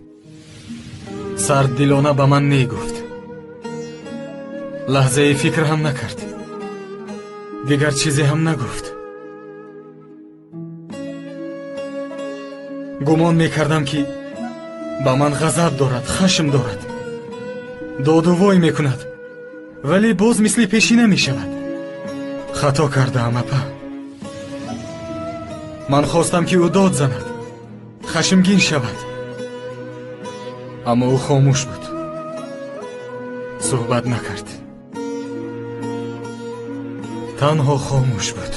сарддилона ба ман негуфт. лаҳзаи фикр ҳам накард. дигар чизе ҳам нагуфт. гумон мекардам ки ба ман ғазаб дорад, хашм дорад, додувой мекунад, вале боз мисли пешина мешавад. хато кардаам апа. ман хостам ки ӯ дод занад, хашмгин шавад, аммо ӯ хомӯш буд, суҳбат накард, танҳо хомӯш буд.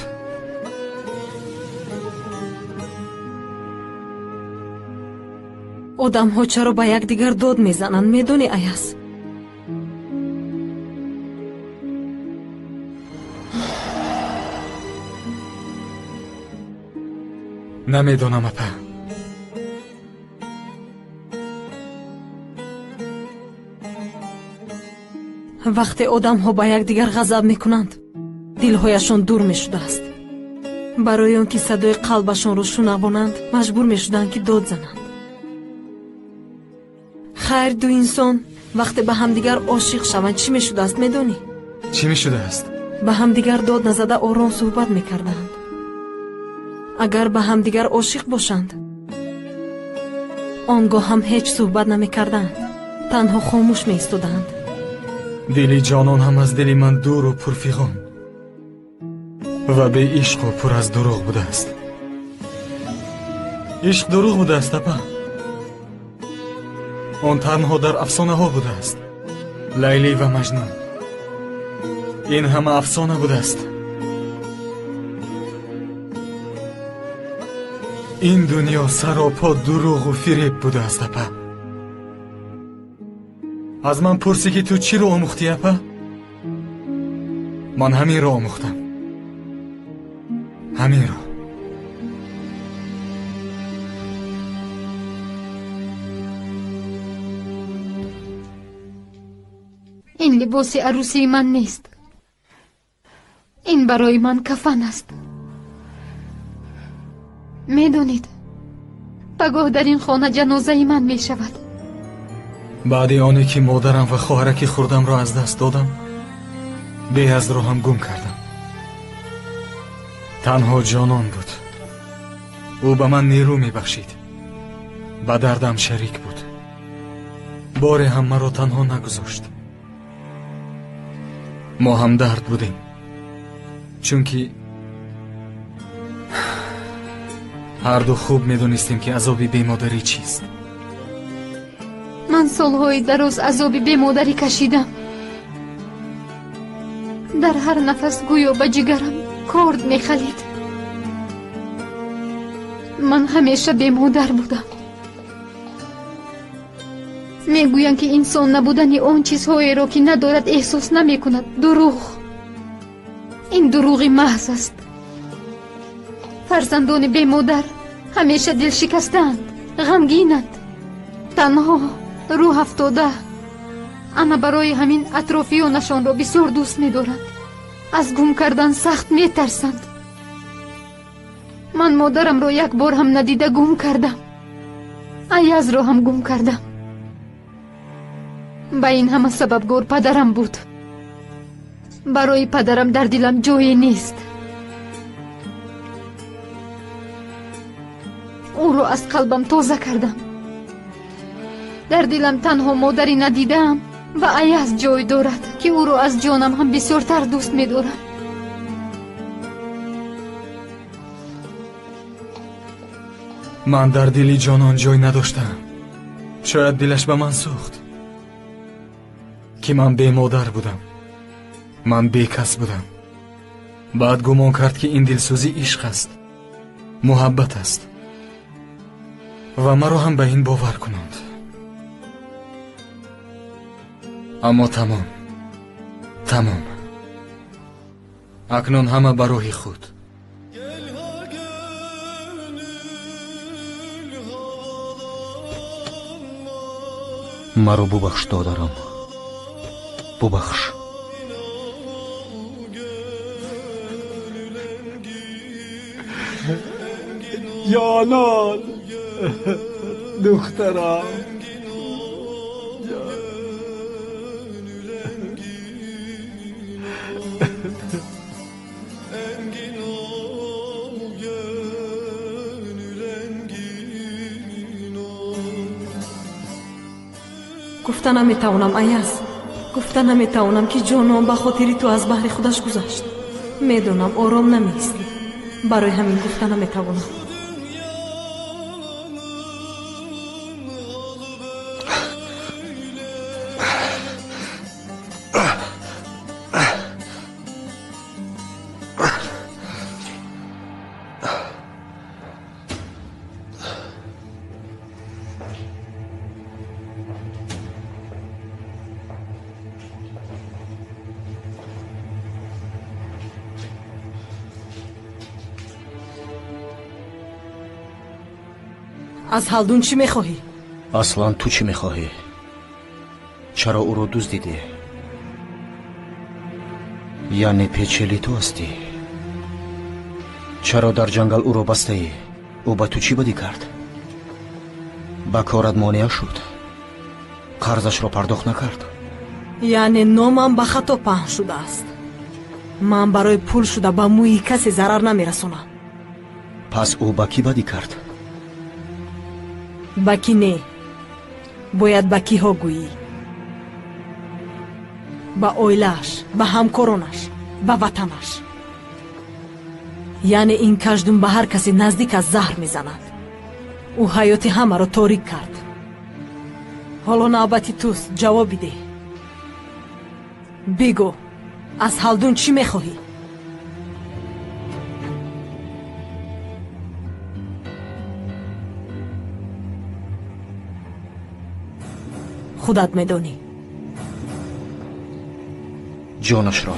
одамҳо чаро ба якдигар дод мезананд, медонӣ Аяз? намедонам апа. вақте одамҳо ба якдигар ғазаб мекунанд, дилҳояшон дур мешудааст. барои он ки садои қалбашонро шунавонанд, маҷбур мешуданд ки дод зананд. хайр, ду инсон вақте ба ҳамдигар ошиқ шаванд, чӣ мешудааст, медонӣ? чӣ мешудааст? ба ҳамдигар дод назада ором суҳбат мекарданд. агар ба ҳамдигар ошиқ бошанд, он гоҳ ҳам ҳеҷ суҳбат намекарданд, танҳо хомӯш меистоданд. дили ҷонон ҳам аз дили ман дуру пурфиғон ва беишқу пур аз дурӯғ будааст. ишқ дурӯғ будааст апа. он танҳо дар афсонаҳо будааст. лайлӣ ва маҷнун, ин ҳама афсона будааст. ин дунё саропо дурӯғу фиреб будааст апа. аз ман пурсӣ ки ту чиро омӯхтӣ апа? ман ҳаминро омӯхтам, ҳаминро. ин либоси арӯсии ман нест. ин барои ман кафан аст. медонед, пагоҳ дар ин хона ҷанозаи ман мешавад. баъди оне ки модарам ва хоҳараки хурдамро аз даст додам, беазро ҳам гум кардам. танҳо ҷонон буд. ӯ ба ман нерӯ мебахшид, ба дардам шарик буд. боре ҳам маро танҳо нагузошт. мо ҳамдард будем, чунки ҳарду хуб медонистем ки азоби бемодарӣ чист. ман солҳои дароз азоби бемодарӣ кашидам. дар ҳар нафас гӯё ба ҷигарам корд мехалид. ман ҳамеша бемодар будам. мегӯянд ки инсон набудани он чизҳоеро ки надорад эҳсос намекунад дурӯғ. ин дурӯғи маҳз аст. фарзандони бемодар ҳамеша дилшикастаанд, ғамгинанд, танҳо, рӯҳ афтода. ана барои ҳамин атрофиёнашонро бисёр дӯст медоранд. аз гум кардан сахт метарсанд. ман модарамро як бор ҳам надида гум кардам. Аязро ҳам гум кардам. ба ин ҳама сабабгор падарам буд. барои падарам дар дилам ҷое нест. ӯро аз қалбам тоза кардам. дар дилам танҳо модари надидаам ва Аяз ҷой дорад, ки ӯро аз ҷонам ҳам бисёртар дӯст медорам. ман дар дили ҷонон ҷой надоштам. шояд дилаш ба ман сӯхт, ки ман бемодар будам, ман бекас будам. баъд гумон кард ки ин дилсӯзӣ ишқ аст, муҳаббат аст ва маро ҳам ба ин бовар кунанд. аммо тамом. акнун ҳама ба роҳи худ. маро бубахш додарам, бубахш. ҷонон, духтарам. гуфта наметавонам Аяз, гуфта наметавонам ки ҷонон ба хотири ту аз баҳри худаш гузашт. медонам ором намеистӣ, барои ҳамин гуфта наметавонам. аз ҳалдун чӣ мехоҳӣ? аслан ту чӣ мехоҳӣ? чаро ӯро дуздидӣ? яъне печели ту ҳастӣ? чаро дар ҷангал ӯро бастаӣ? ӯ ба ту чӣ бадӣ кард? ба корат монеа шуд? қарзашро пардохт накард? яъне номам ба хато паҳн шудааст. ман барои пул шуда ба мӯи касе зарар намерасонам. пас ӯ ба кӣ бадӣ кард? ба кӣ не, бояд ба киҳо гӯӣ. ба оилааш, ба ҳамкоронаш, ба ватанаш. яъне ин каждум ба ҳар касе наздикаш заҳр мезанад. ӯ ҳаёти ҳамаро торик кард. ҳоло навбати туст, ҷавоб бидеҳ. бигӯ, аз ҳалдун чӣ мехоҳӣ? худат медонӣ. ҷонашро.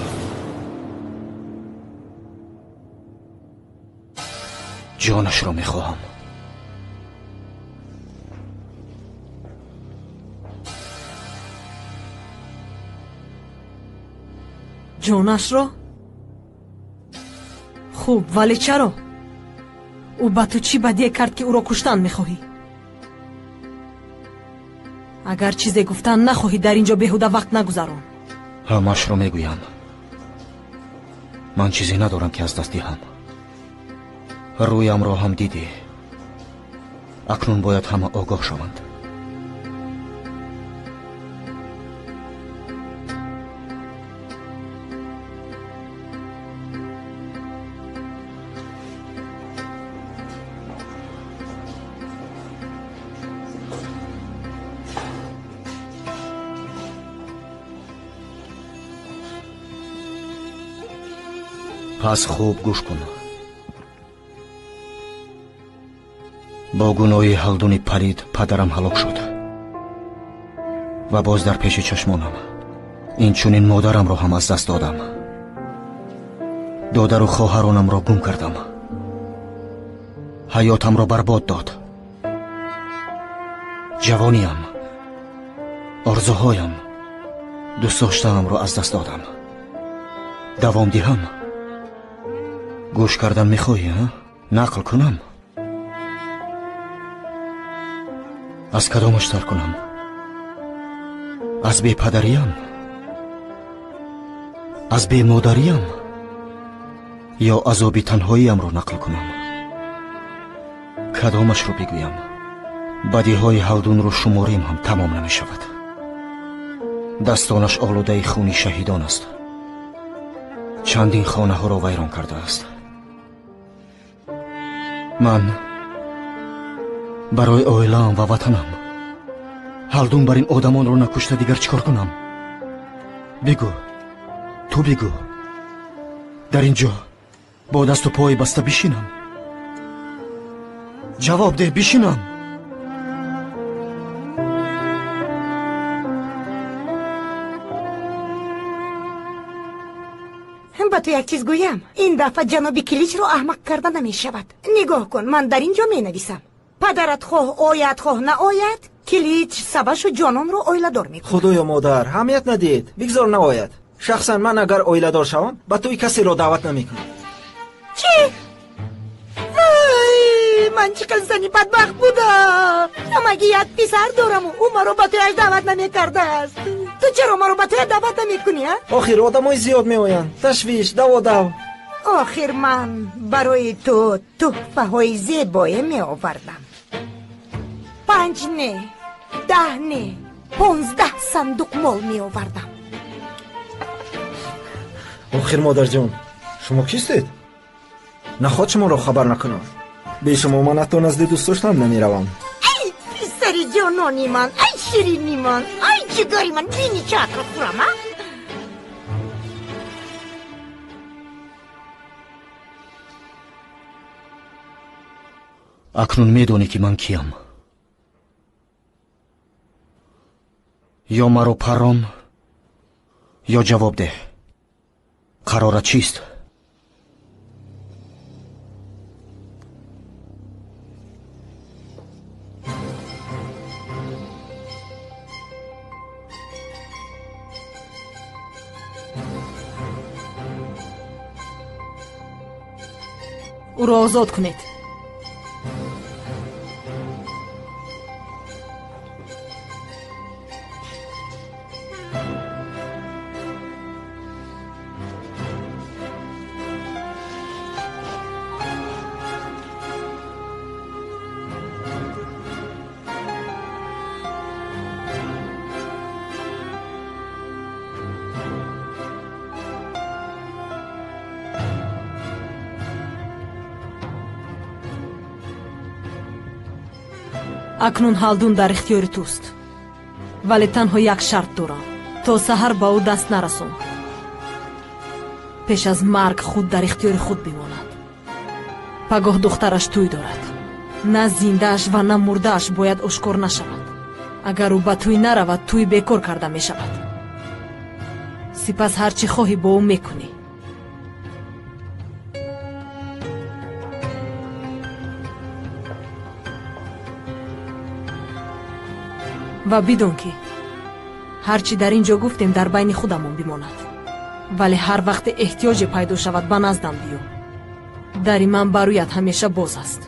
ҷонашро мехоҳам. ҷонашро? хуб, вале чаро? ӯ ба ту чӣ бадие кард ки ӯро куштан мехоҳӣ? агар чизе гуфтан нахоҳӣ, дар ин ҷо беҳуда вақт нагузарон. ҳамашро мегӯям. ман чизе надорам ки аз даст диҳам. рӯямро ҳам дидӣ. акнун бояд ҳама огоҳ шаванд. پس خوب گوش کن. با گناه هلدون پلید پدرم هلاک شد و باز در پیش چشمانم این چونین مادرم را هم از دست دادم. دادر و خواهرانم را گم کردم. حیاتم را برباد داد. جوانیم، آرزوهایم، دوست داشتنم را از دست دادم. دوام دهم. گوش کردن میخواهی ها؟ نقل کنم؟ از کدامش تر کنم؟ از بی پدریم؟ از بی مادریم؟ یا عذاب تنهاییم رو نقل کنم؟ کدامش رو بگویم؟ بدی های هلدون رو شماریم هم تمام نمی شود. دستانش آلوده خون شهیدان است. چندین خانه ها را ویران کرده است. من برای اویلام و وطنم هلدون بر این آدمان رو نکشته دیگر چیکار کنم؟ بگو، تو بگو. در اینجا با دست و پای بسته بشینم؟ جواب ده، بشینم؟ با تو یک چیز گویم، این دفعه جناب کلیچ رو احمق کرده نمی شود. نگاه کن، من در اینجا می نویسم پدرت خواه آید خواه نه آید، کلیچ سبش و جانان رو اویله دار می کند. خدایا مادر، همیت ندید، بگذار ناید. شخصا من اگر اویله دار شوم با توی کسی رو دعوت نمی کنم. چی؟ من چقدر زنی بدبخت بودم. مگه یک پسر دارم و او مرا با تویش دعوت نمی کرده است. تو چرا مرا با توی دعوت نمی کنی؟ آخر آدمای زیاد می آیند. تشویش، دو. آخر من برای تو تحفه های زیبایی می آوردم. 5 نه، 10 نه، 15 صندوق مال می آوردم. آخر مادر جان، شما کیستید؟ наход шуморо хабар накунам. бе шумо ман ҳатто назди дӯстдоштам намеравам. ай писари ҷонони ман, ай ширини ман, ай ҷигари ман, бини чӣ атроф бурам. акнун медонӣ ки ман киям. ё маро парон ё ҷавоб деҳ. қарорат чист? ӯро озод кунед. акнун ҳалдун дар ихтиёри туст, вале танҳо як шарт дорам. то саҳар ба ӯ даст нарасон. пеш аз марг худ дар ихтиёри худ бимонад. пагоҳ духтараш тӯй дорад. на зиндааш ва на мурдааш бояд ошкор нашавад. агар ӯ ба тӯй наравад, тӯй бекор карда мешавад. сипас ҳар чӣ хоҳӣ бо ӯ мекунӣ. ва бидон ки ҳар чӣ дар ин ҷо гуфтем дар байни худамон бимонад. вале ҳар вақте эҳтиёҷе пайдо шавад, ба наздам биё. дари ман барояд ҳамеша боз аст.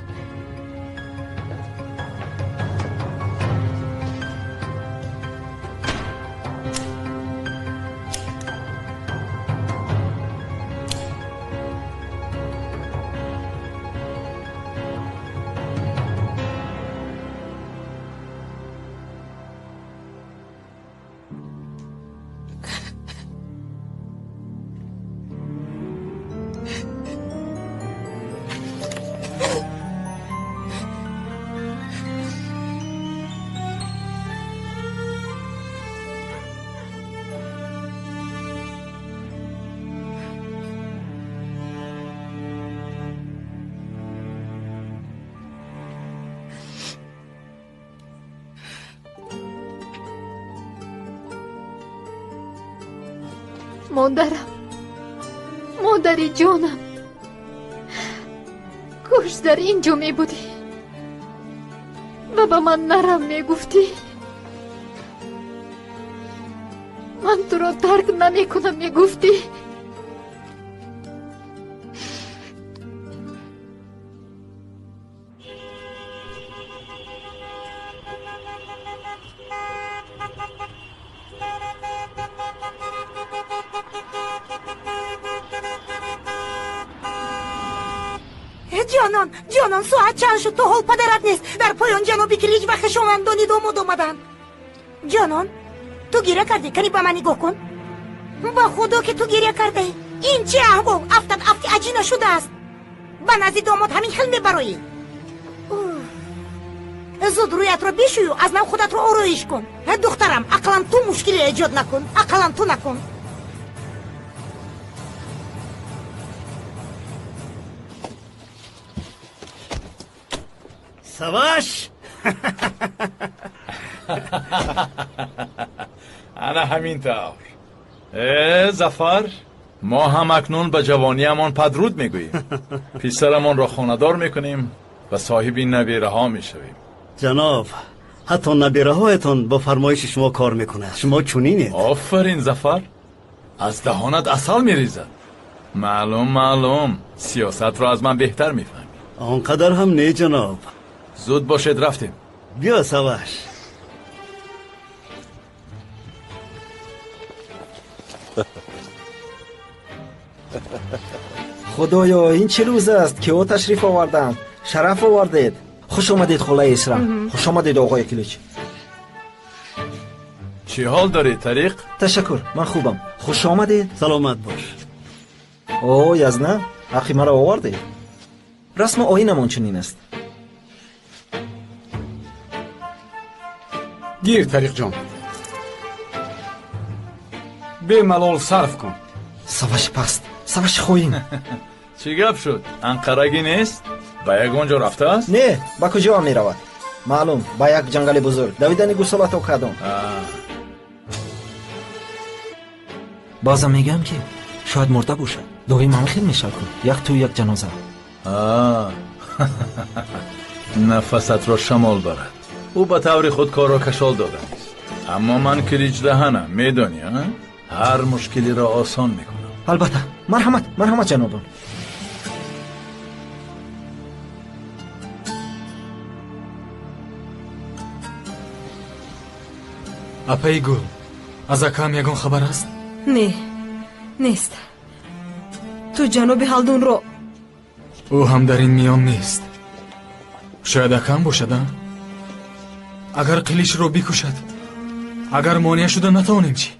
مادرم، مادری جانم، کاش در اینجا می بودی و به من نرم می گفتی. من تو را ترک نمی کنم می گفتی. جانان ساعت چند شد؟ تو حال پدرت نیست. در پایان جنابی کلیج و خشاوندانی داماد آمدن. جانان تو گیره کردی؟ کنی به من نگاه کن. با خدا که تو گیره کرده. این چه احوال؟ افتاد افتی عجینه شده است. به نزد داماد همین خیل میبرایی. زود رویت را بشوی و از نو خودت را آرایش کن. دخترم اقلا تو مشکلی ایجاد نکن. اقلا تو نکن. سواش انا همینطور. ظفر، ما هم اکنون به جوانیمان پدرود میگوییم. پسرمان را خاندار میکنیم و صاحب نبیره ها میشویم. جناب، حتی نبیره هایتان با فرمایش شما کار میکنه. شما چنینید. آفرین ظفر، از دهانت عسل میریزد. معلوم سیاست را از من بهتر میفهمی. آنقدر هم نه جناب. زود باشد رفتیم. بیا سواش. خدایا این چه روز است که او تشریف آوردند. شرف آوردید. خوش آمدید خالای اسرم. خوش آمدید آقای کلیچ. چی حال داری طریق؟ تشکر، من خوبم. خوش آمدید. سلامت باش. اوه یزنه، اخی مرا آوردید. расму оинамон чунин аст. гир тариқҷон, бемалол сарф кун. Саваши паст, саваши хоин. чӣ гап шуд? анқарагӣ нест? ба ягон ҷо рафтааст? Не, ба куҷо ҳам меравад? маълум, ба як ҷангали бузург давидани гусолато кардом. баъзан мегӯям ки шояд мурда бошад. доим ҳам хел мешавкун, як ту як ҷаноза. нафасатро шамол барад. ӯ ба таври худ корро кашол додааст. аммо ман киличдаҳанам, медонӣ? ҳар мушкилиро осон мекунам. албатта, марҳамат, марҳамат ҷанобон. апаи гул, аз акаам ягон хабар аст? не, нест. ту ҷаноби ҳалдунро... ӯ ҳам дар ин миён нест. шояд акаам бошад, а? агар қиличро бикушад, агар монеъ шуда натавонем чӣ?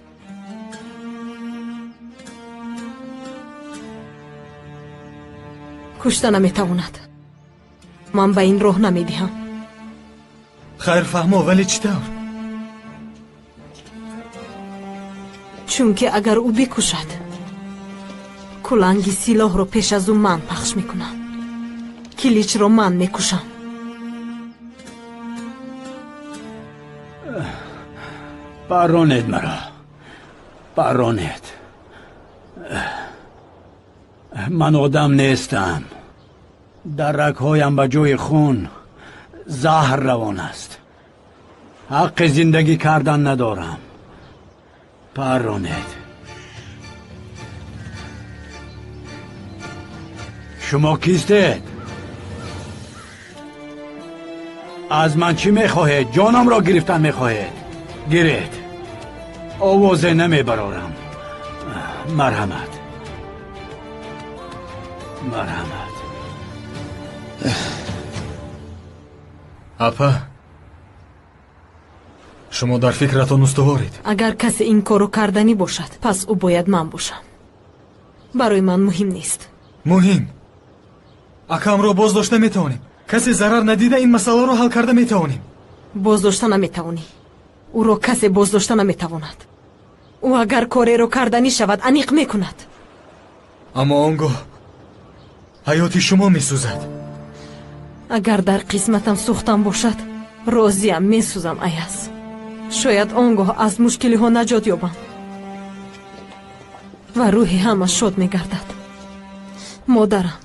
кушта наметавонад. ман ба ин роҳ намедиҳам. хайр фаҳмо, вале чӣ тавр? чунки агар ӯ бикушад, куланги силоҳро пеш аз ӯ ман пахш мекунам. киличро ман мекушам. паронед маро, паронед. ман одам нестам. дар рагҳоям ба ҷои хун заҳр равон аст. ҳаққи зиндагӣ кардан надорам. паронед. шумо кистед? аз ман чӣ мехоҳед? ҷонамро гирифтан мехоҳед? гиред. овозе намебарорам. марҳамат, марҳамат. апа, шумо дар фикратон устуворед? агар касе ин корро карданӣ бошад, пас ӯ бояд ман бошам. барои ман муҳим нест. муҳим? акаамро боздошта метавонем? касе зарар надида ин масъаларо ҳал карда метавонем? боздошта наметавонӣ. ӯро касе боздошта наметавонад. ӯ агар кореро карданӣ шавад, аниқ мекунад. аммо он гоҳ ҳаёти шумо месӯзад. агар дар қисматам сӯхтан бошад, розиам, месӯзам. аяз шояд он гоҳ аз мушкилиҳо наҷот ёбам ва рӯҳи ҳама шод мегардад. модарам,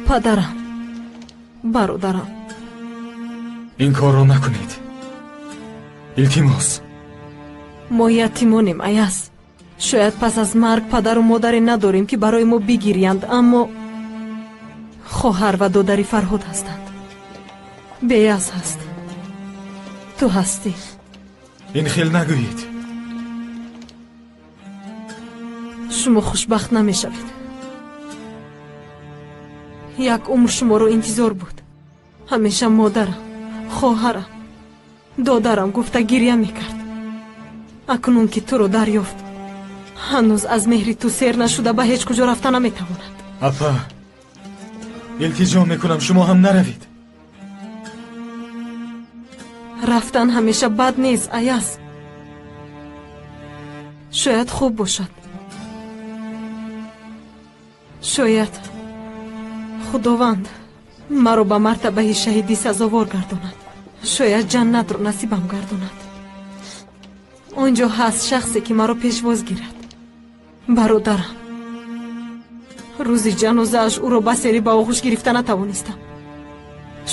падарам, бародарам. ин корро накунед. илтимос. мо ятимонем, аяз. шояд пас аз марг падару модаре надорем ки барои мо бигириянд, аммо хоҳар ва додари Фарҳод ҳастанд. беяз ҳаст. ту ҳастӣ. ин хел нагӯед. шумо хушбахт намешавед. як умр шуморо интизор буд. ҳамеша модарам, хоҳарам, додарам гуфта гирья мекард. акнун ки туро дарёфт, ҳанӯз аз меҳри ту сер нашуда ба ҳеҷ куҷо рафта наметавонад. апа, илтиҷо мекунам шумо ҳам наравед. рафтан ҳамеша бад нест, аяз. шояд хуб бошад. шояд худованд маро ба мартабаи шаҳидӣ сазовор гардонад. шояд ҷаннатро насибам гардонад. он ҷо ҳаст шахсе ки маро пешвоз гирад. бародарам. рӯзи ҷанозааш ӯро ба сери ба оғӯш гирифта натавонистам.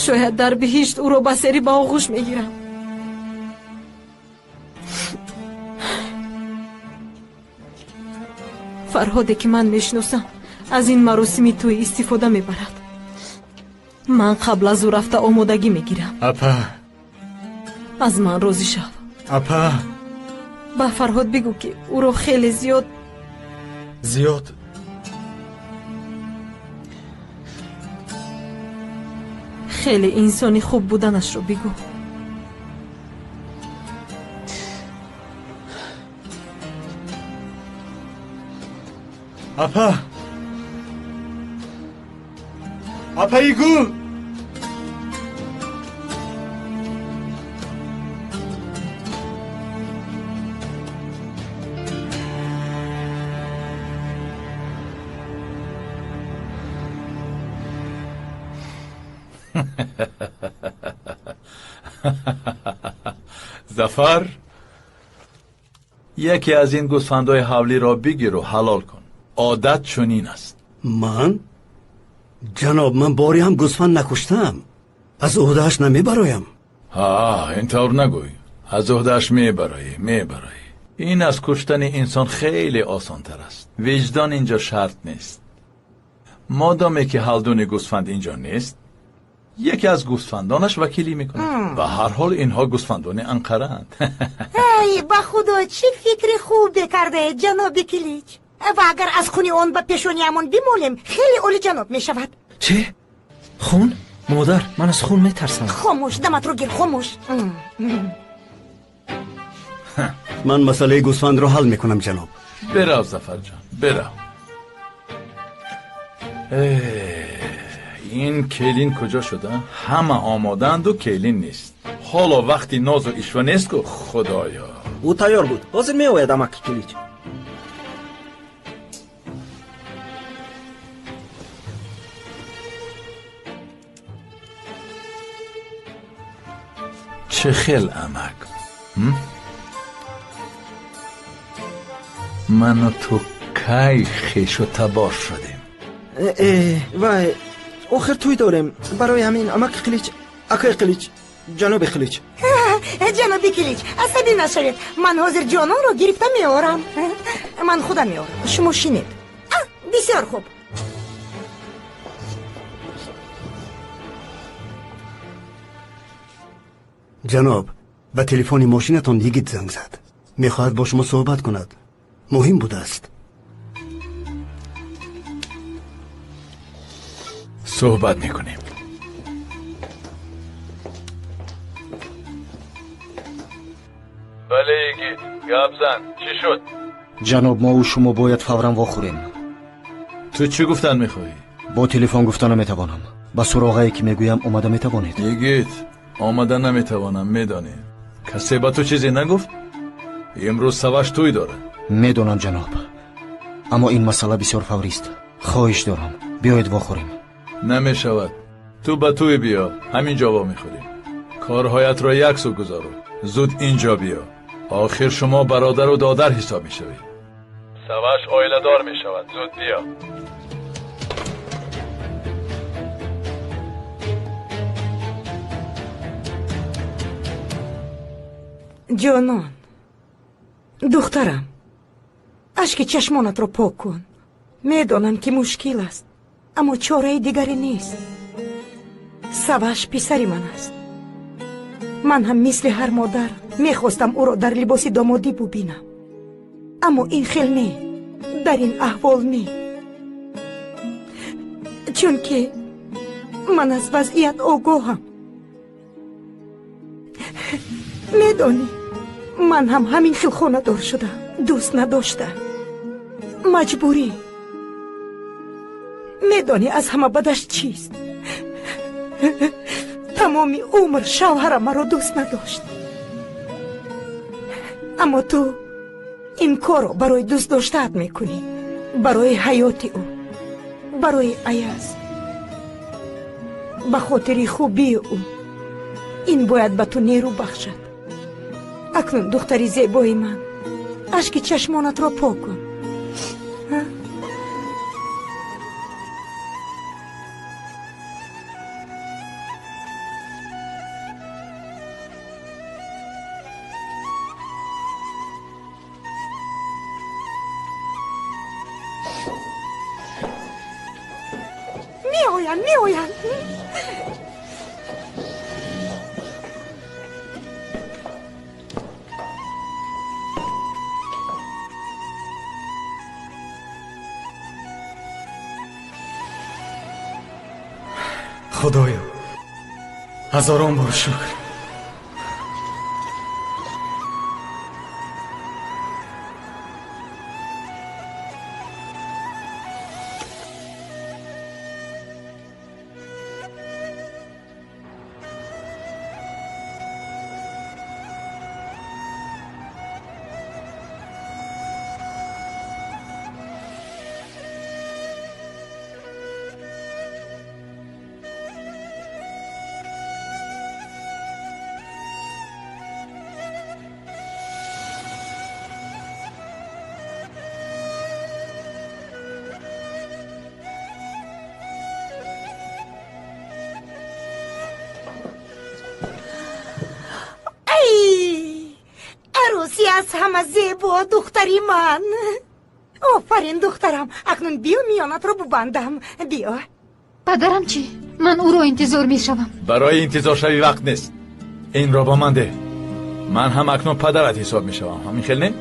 шояд дар биҳишт ӯро ба сери ба оғӯш мегирам. фарҳоде ки ман мешиносам аз ин маросими тӯй истифода мебарад. ман қабл аз ӯ рафта омодагӣ мегирам. апа, аз ман розӣ шав. апа, ба Фарҳод бигӯ ки ӯро хеле зиёд хеле инсони хуб буданашро бигӯ. апа, اپای گل زفر یکی از این گوسفندهای حولی را بگیر و حلال کن. عادت چنین است. من؟ جناب من باری هم گوسفند نکشتم. از عهده‌اش نمیبرایم. اینطور نگوی. از عهده‌اش میبرایی. این از کشتن انسان خیلی آسان تر است. وجدان اینجا شرط نیست. مادامی که هلدون گوسفند اینجا نیست، یکی از گوسفندانش وکیلی میکنه. و هر حال اینها گوسفندان انقره‌اند. ای با خدا چه فکر خوب کرده جناب کلیچ. و اگر از خونی اون به پیشونیمون بیمولیم خیلی اولی جناب میشود. چه؟ خون؟ مادر من از خون میترسم. خاموش دمت رو گیر خاموش. من مسئله گوسفند رو حل میکنم جناب. برو زفر جان برو. این کلین کجا شده؟ همه آمادند و کلین نیست. حالا وقتی ناز و اشوه نیست که خدایا. او تیار بود. حاضر می آید امک کلیچ. چه خیل امک. من و تو کی خیش و تبار شدیم. وای آخر توی دارم. برای همین امک کلیچ اکای کلیچ جناب کلیچ. جناب کلیچ عصبی نشوید. من حاضر جانان رو گرفته میارم. من خودم میارم. شما شینید. بسیار خوب. جناب به تلفن ماشینتان یگید زنگ زد. میخواهد با شما صحبت کند. مهم بوده است. صحبت میکنیم. بله یگید گپ زن. چی شد؟ جناب ما و شما باید فوراً واخوریم. تو چی گفتن میخواهی؟ با تلفن گفتن نمیتوانم. با سراغایی که میگویم اومده میتوانید. یگید آمدن نمیتوانم. میدانی کسی با تو چیزی نگفت؟ امروز سواش توی داره. میدونم جناب، اما این مسئله بسیار فوری است. خواهش دارم بیایید واخوریم. نمیشود. تو به توی بیا. همین جا میخوریم. کارهایت را یک سو گذارو. زود اینجا بیا. آخر شما برادر و دادر حساب میشوید. سواش آیله دار میشود. زود بیا. جانان دخترم اشک چشمانت رو پاک کن. میدانم که مشکل است اما چاره دیگری نیست. سواش پسری من است. من هم مثل هر مادر میخواستم او را در لباس دامادی ببینم، اما این خیل نه. در این احوال نه، چون که من از وضعیت آگاهم. میدانی من هم همین خیل خانه دار شدم. دوست نداشتم، مجبوری. میدانی از همه بدش چیست؟ تمامی عمر شوهرم مرا دوست نداشت، اما تو این کار رو برای دوست داشتت میکنی. برای حیات او، برای ایاز، به خاطر خوبی او. این باید به تو نیرو بخشد. اکنون دختری زیبای من اشک چشمانت را پاک کن. میآیند. خدایا هزاران بار شکر. همه زیبا دختری من. آفرین دخترم. اکنون بیا میانت رو ببندم. بیا. پدرم چی؟ من او رو انتظار میشوم. برای انتظار شوی وقت نیست. این را با من ده. من هم اکنون پدرت حساب میشوم. همین خیلی نه؟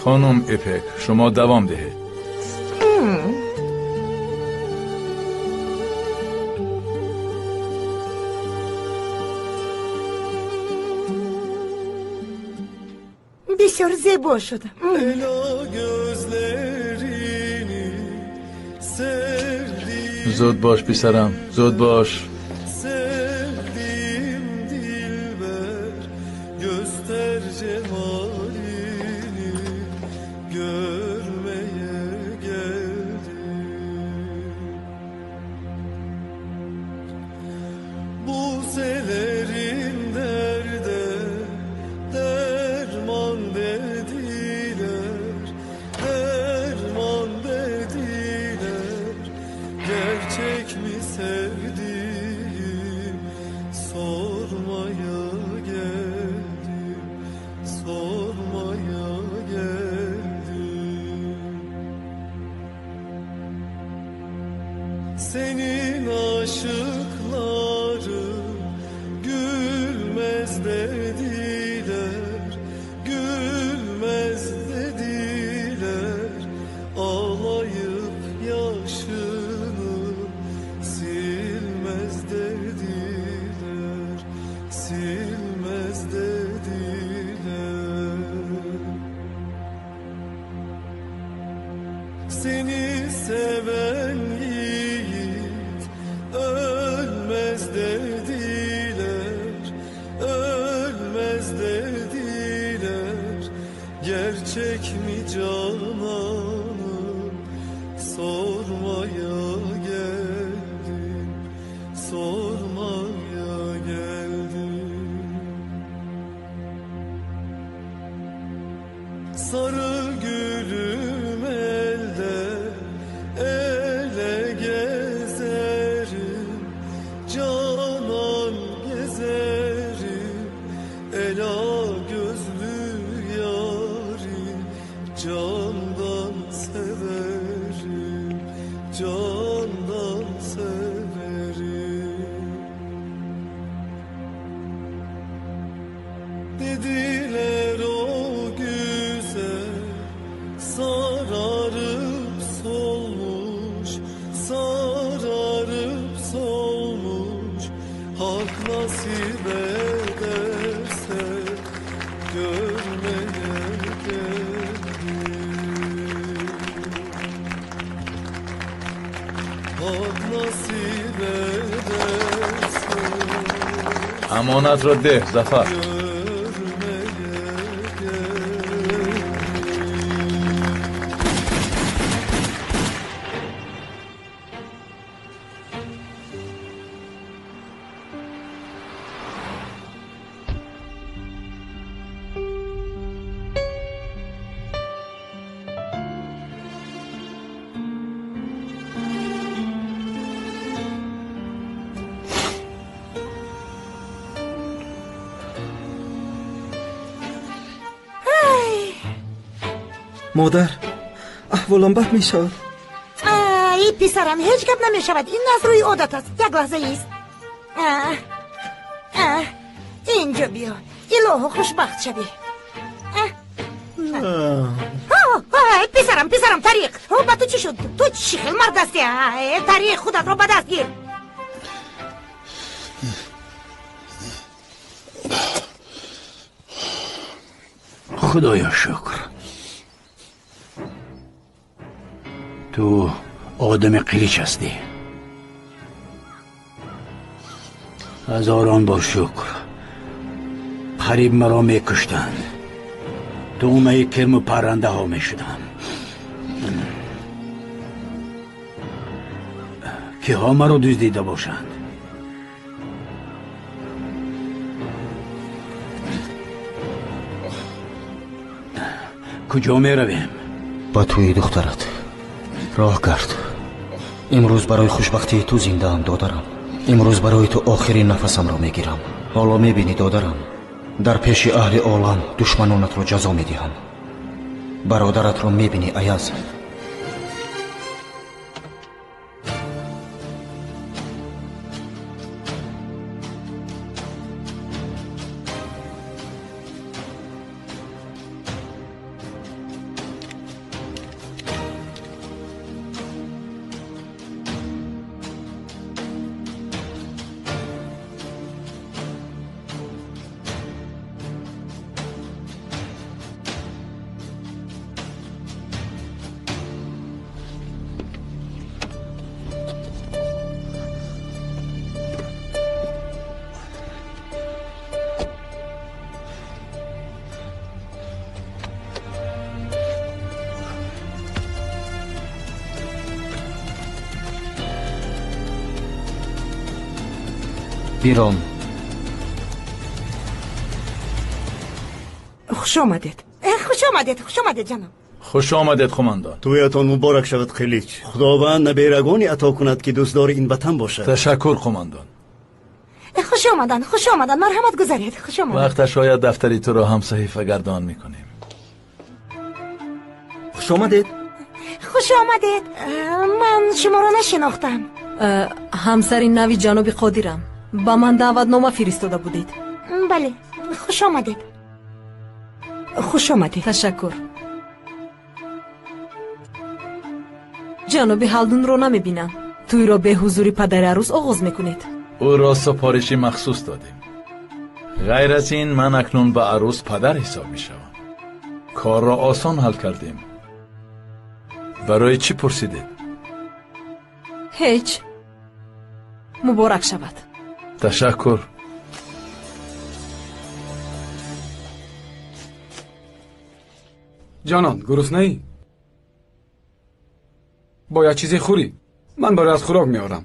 خانم اپک شما دوام دهید. بسیار زیبا شدم. زود باش پسرم، زود باش. Senin aşıkları gülmez dediler, gülmez dediler. Ağlayıp yaşını silmez dediler, silmez dediler. Seni seven ölmez dediler, ölmez dediler. Gerçek mi cananım sormaya geldim, sormaya geldim. Sarı gülüm elde ele gezerim, canan gezerim, ela gözlü yarim, candan severim, candan severim. Dediler o güzel sararıp solmuş, sararıp solmuş. Hak nasip ederse görmeye geldim. Hak nasip ederse امانت را ده ظفر. مادر احوالم بد می شود. ای پسرم هیچ گپ نمی شود. این از روی عادت است. یک لحظه ایست. اینجا بیا. الهو خوشبخت شوی. پسرم طریق با تو چی شد؟ تو چی خیلی مرد هستی؟ طریق خودت رو به دست گیر. خدایا شکر. تو آدم قلیچ هستی. هزاران بار شکر. قریب مرا میکشتند. دومه کرم و پرنده ها میشدم. که ها مرا دزدیده باشند. کجا می رویم؟ با توی دخترت راه گرد. امروز برای خوشبختی تو زنده ام دادرم. امروز برای تو آخرین نفسم را میگیرم. حالا میبینی دادرم، در پیش اهل عالم دشمنانت را جزا میدهم. برادرت را میبینی ایاز؟ بیرون. خوش آمدید. خوش آمدید. خوش آمدید جناب. خوش آمدید قماندان. تویتان مبارک شود خلیج. خداوند نبیرگانی عطا کند که دوستدار این وطن باشد. تشکر قماندان. خوش آمدن. خوش آمدن. مرحمت گذارید. خوش آمدید. وقت شاید دفتری تو را هم صحیفه گردان میکنیم. خوش آمدید. خوش آمدید. من شما را نشناختم. همسرین نوی جناب قادرم. با من دعوتنامه فرستاده بودید. بله. خوش آمدید. خوش آمدید. تشکر. جناب هالدون رو نمیبینم. توی را به حضور پدر عروس آغاز میکنید. او را سفارشی مخصوص دادیم. غیر از این من اکنون به عروس پدر حساب میشوم. کار را آسان حل کردیم. برای چی پرسیدید؟ هیچ. مبارک شود. تشکر. جانان گرسنه ای؟ باید چیزی خوری. من برای از خوراک میارم.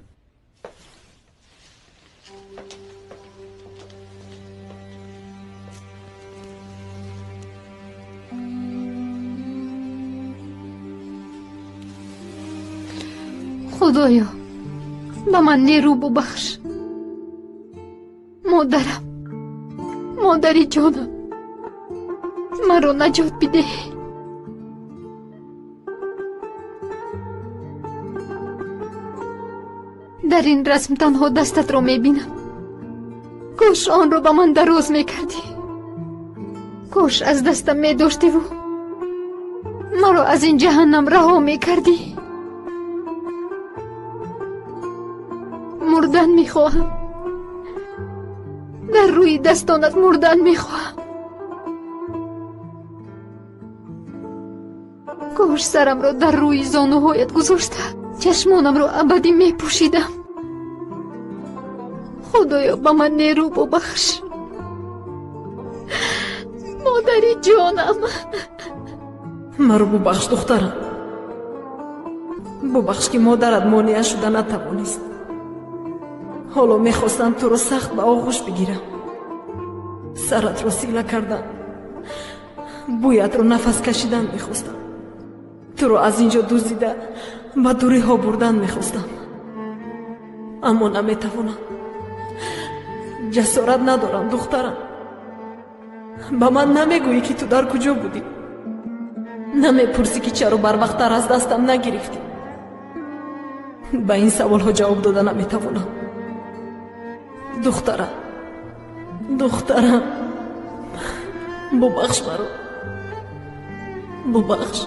خدایا به من نیرو ببخش. مادرم، مادری جانم، من رو نجات بده. در این رسم تنها دستت رو میبینم. کاش آن رو به من دراز میکردی. کاش از دستم میداشتی و مرا از این جهنم رها میکردی. مردن میخواهم. در روی دستانت مردن میخواهم. کاش سرم را در روی زانوهایت گذاشته، چشمانم را ابدی میپوشیدم. خدایا به من نیرو ببخش. مادری جانم. مرا ببخش دخترم. ببخش که مادرت مانع شده نتوانست. حالا میخواستم تو رو سخت به آغوش بگیرم. سرت رو سیله کردم. بویت رو نفس کشیدن میخواستم. تو رو از اینجا دزدیده به دوری ها بردن میخواستم. اما نمیتوانم. جسارت ندارم دخترم. به من نمیگویی که تو در کجا بودی. نمیپرسی که چرا بر وقتتر از دستم نگرفتی. به این سوال ها جواب داده نمیتوانم. دخترم، دخترم، ببخش مرا. ببخش.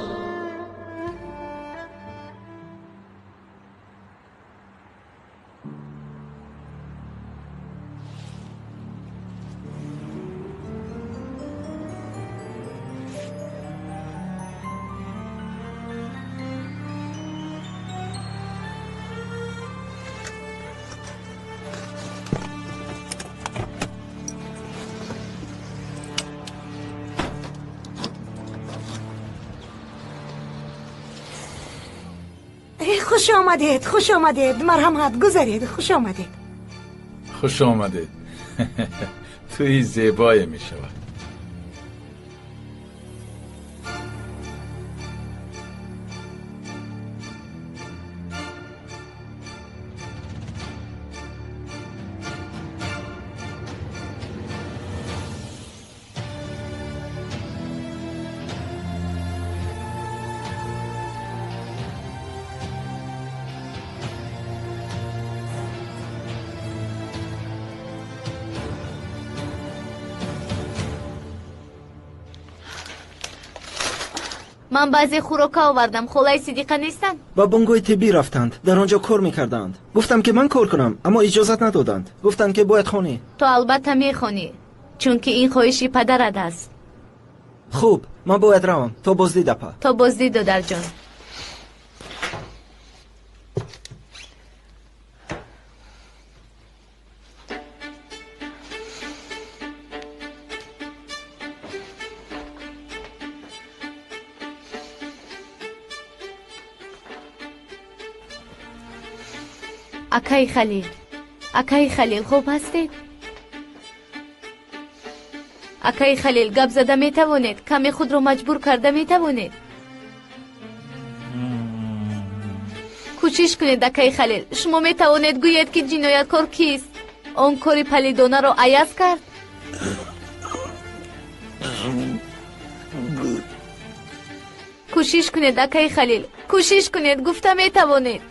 خوش آمدید. خوش آمدید. مرحمت گذارید. خوش آمدید. خوش آمدید. توی زیبای می شود. من بعضی خوراکا آوردم. خالای صدیقه نیستن؟ با بنگوی طبی رفتند. در آنجا کار میکردند. گفتم که من کار کنم اما اجازت ندادند. گفتند که باید خونی. تو البته میخونی چون که این خواهشی پدرت است. خوب من باید روم. تا بازدید اپا. تا بازدید دادر جان. اکای خلیل خوب هستید؟ اکای خلیل گپ زده می توانید؟ کمی خود رو مجبور کرده می توانید؟ کوشش کنید اکای خلیل. شما می توانید گویید که جنایتکار کیست؟ آن کاری پلیدانه رو عیاز کرد؟ کوشش کنید اکای خلیل. کوشش کنید. گفته می توانید.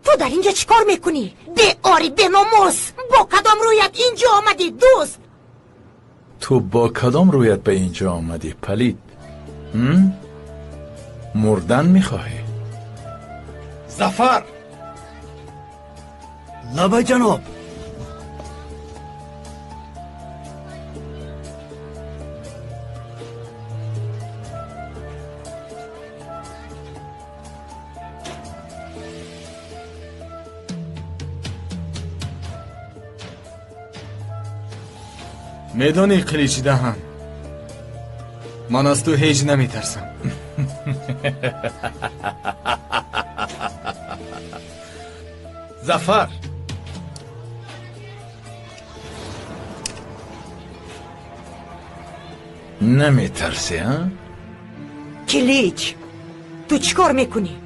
تو در اینجا چیکار میکنی؟ به آری به ناموس. با کدام رویت اینجا آمدی دوست؟ تو با کدام رویت به اینجا آمدی پلید؟ مردن میخواهی؟ ظفر! لبه جناب. میدانی قلیچ دهن، من از تو هیچ نمیترسم. ظفر! نمیترسی ها؟ کلیچ تو چیکار میکنی؟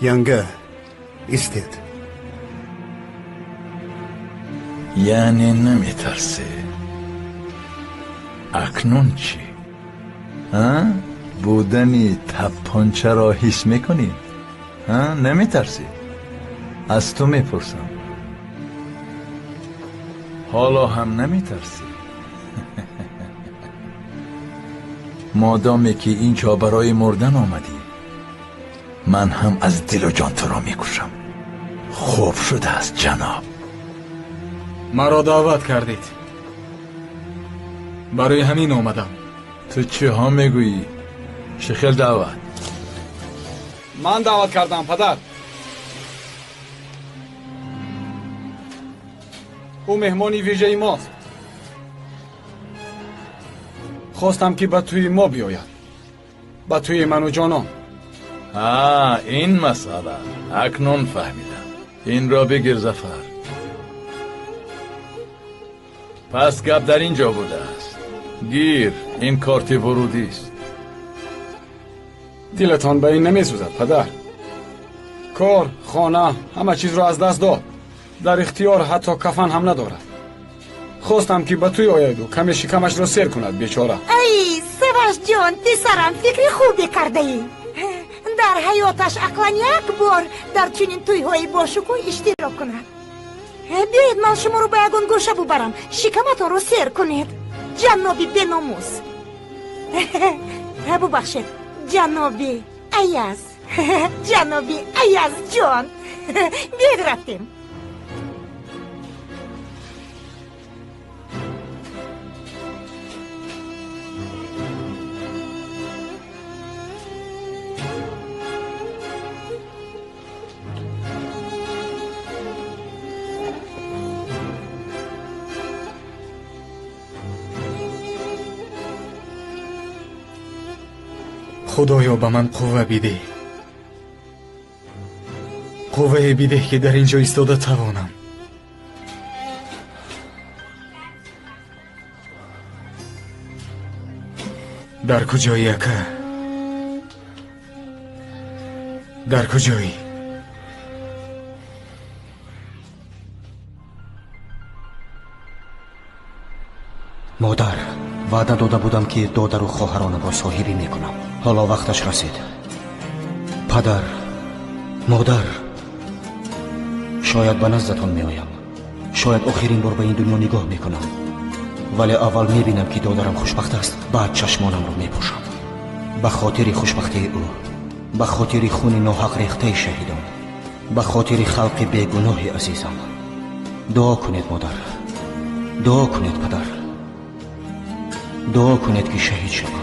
ینگه استید. یعنی نمیترسی. اکنون چی؟ ها؟ بودنی تپانچه را حس میکنی؟ ها؟ نمیترسی؟ از تو میپرسم. حالا هم نمیترسی؟ مادامی که اینجا برای مردن آمدی، من هم از دل و جان تو را میکشم. خوب شده است جناب. مرا دعوت کردید، برای همین آمدم. تو چه ها میگویی؟ شخیل دعوت؟ من دعوت کردم پدر. او مهمانی ویژه ماست. خواستم که به توی ما بیاید، به توی من و جانان. این مسئله اکنون فهمیدم. این را بگیر ظفر. پس گپ در اینجا بوده است. گیر، این کارت ورودی است. دلتان به این نمیسوزد پدر؟ کار، خانه، همه چیز را از دست داد. در اختیار حتی کفن هم ندارد. خواستم که به توی آید و کمی شکمش را سیر کند بیچاره. ای سواش جان، پسرم فکر خوبی کرده ای. در حیاتش اقلا یک بار در چنین توی های باشکوه اشتراک کند. بیایید من شما رو به یگان گوشه ببرم، شکمتان رو سیر کنید. جنابی بناموس. ببخشید جنابی ایاز. جنابی ایاز جان. بیاید رفتیم. خدایا به من قوه بیده، قوه بیده که در اینجا ایستاده توانم. در کجایی اکا؟ در کجایی؟ مادر، وعده داده بودم که دادر و خواهران را صاحبی میکنم. حالا وقتش رسید. پدر، مادر، شاید به نزدتان میآیم. شاید آخرین بار به این دنیا نگاه میکنم. ولی اول میبینم که دادرم خوشبخت است، بعد چشمانم رو میپوشم. به خاطر خوشبختی او، به خاطر خون ناحق ریخته شهیدان، به خاطر خلق بیگناه عزیزم، دعا کنید مادر، دعا کنید پدر، دعا کنید که شهید شوم.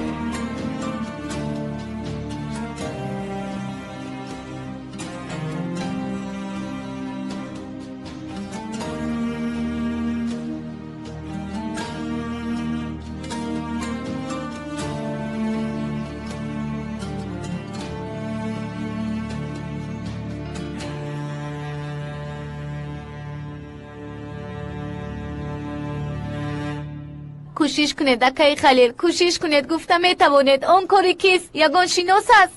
کوشش کنید اکای خلیل، کوشش کنید. گفتم میتوانید. آن کاری کیست؟ یگان شناس است.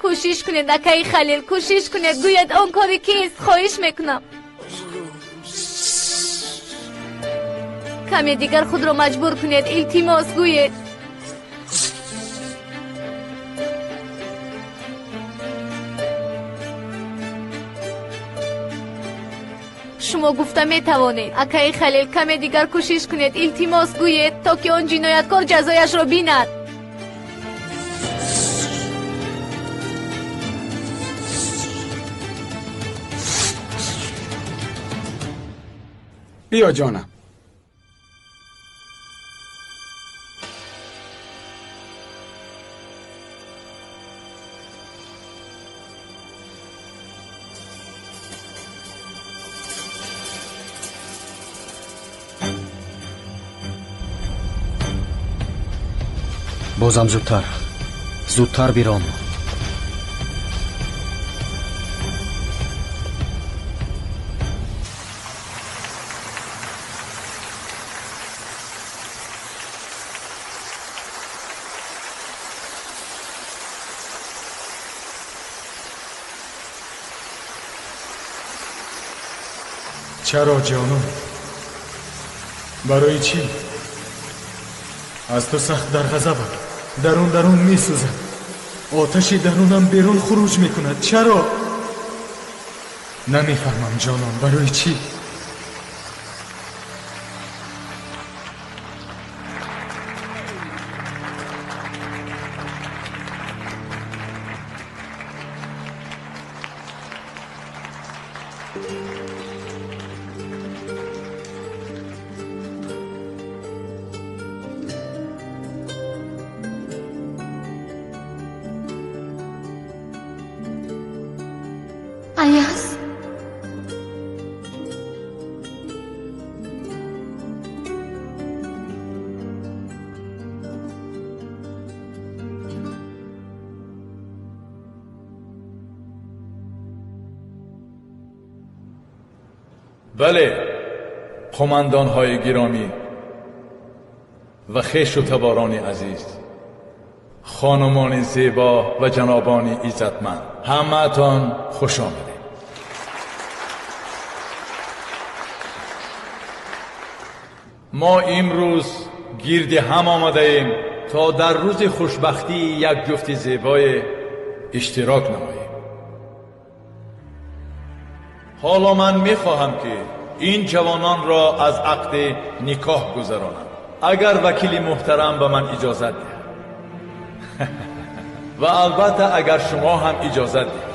کوشش کنید اکای خلیل، کوشش کنید. گوید آن کاری کیست؟ خواهش میکنم. کمی دیگر خود را مجبور کنید. التماس گوید. شما گفته میتوانید. اکای خلیل کمی دیگر کوشش کنید. التماس گوید تا که آن جنایتکار جزایش را بیند. بیا جانم. بازم زودتر، زودتر بیرام. چرا جانم؟ برای چی؟ از تو سخت در غضبم، درون میسوزم، آتشی درونم بیرون خروج میکند. چرا؟ نمیفهمم جانم، برای چی؟ ایاز، بله قماندان های گرامی و خویش و تباران عزیز، خانمان زیبا و جنابان عزتمند، همه‌تان خوش آمدید. ما امروز گرد هم آمده ایم تا در روز خوشبختی یک جفت زیبای اشتراک نماییم. حالا من میخواهم که این جوانان را از عقد نکاح گذرانم، اگر وکیل محترم به من اجازت دهد و البته اگر شما هم اجازت دهید.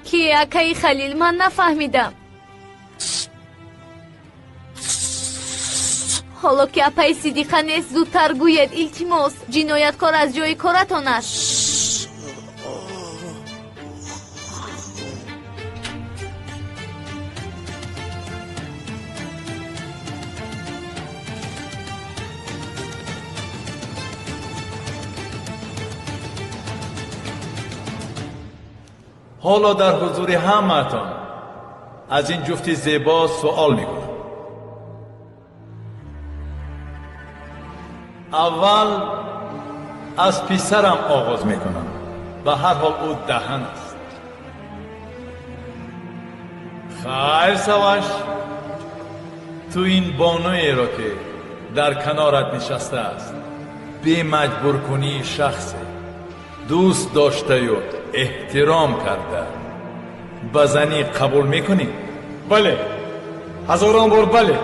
کی اکای خلیل؟ من نفهمیدم. حالا که اپای صدیقه نیست زودتر گوید. التماس، جنایتکار از جای کارتان است. حالا در حضور همه‌تان از این جفت زیبا سوال میکنم. اول از پسرم آغاز میکنم. به هر حال او دهن است. خیر سواش، تو این بانوی را که در کنارت نشسته است بی مجبور کنی شخص دوست داشته و احترام کرده به زنی قبول میکنی؟ بله، هزاران بار بله.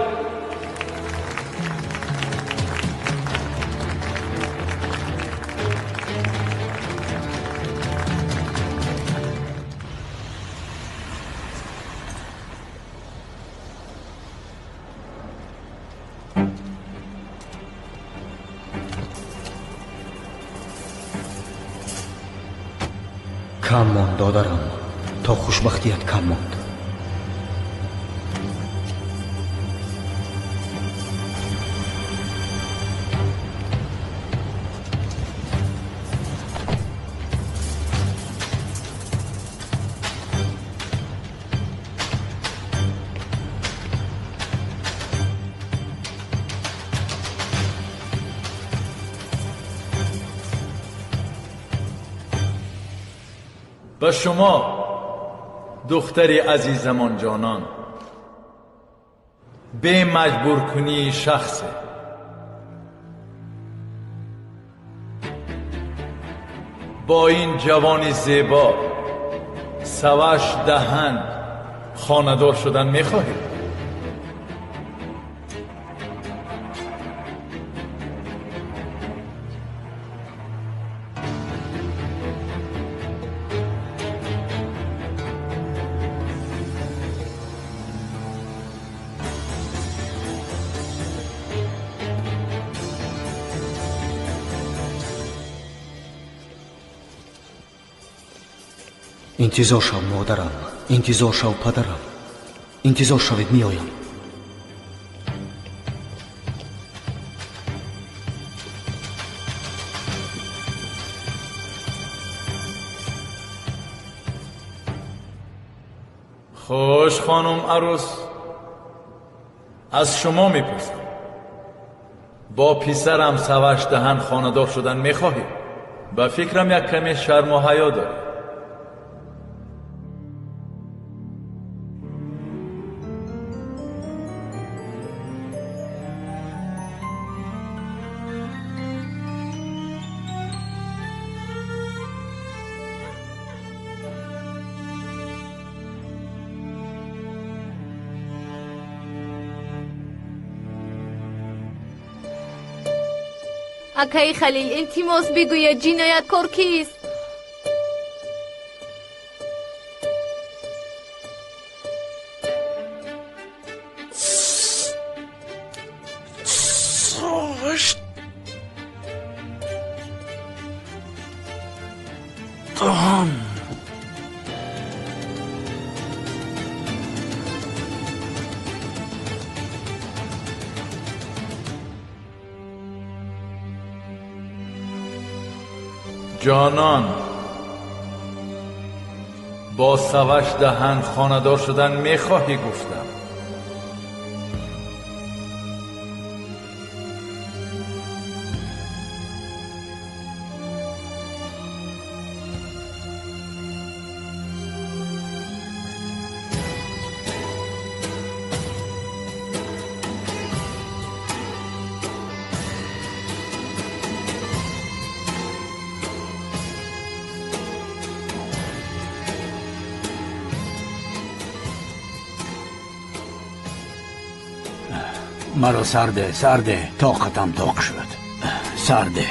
کم ماند دادرم، تا خوشبختیت کم ماند. به شما دختری عزیزمان جانان، به مجبور کنی شخص با این جوان زیبا سوش دهن خانه‌دار شدن میخواهید؟ انتظار شو مادرم، انتظار شو پدرم، انتظار شوید میآیم. خوش خانم عروس، از شما میپرسم با پسرم سوش دهن خانه‌دار شدن میخواهید؟ به فکرم یک کمی شرم و حیا دارید. اکای خلیل، التماس بگوید جنایتکار کیست؟ جانان، با سوش دهن خانه‌دار شدن میخواهی گفتم. مرا سرده طاقتم طاق شد. سرده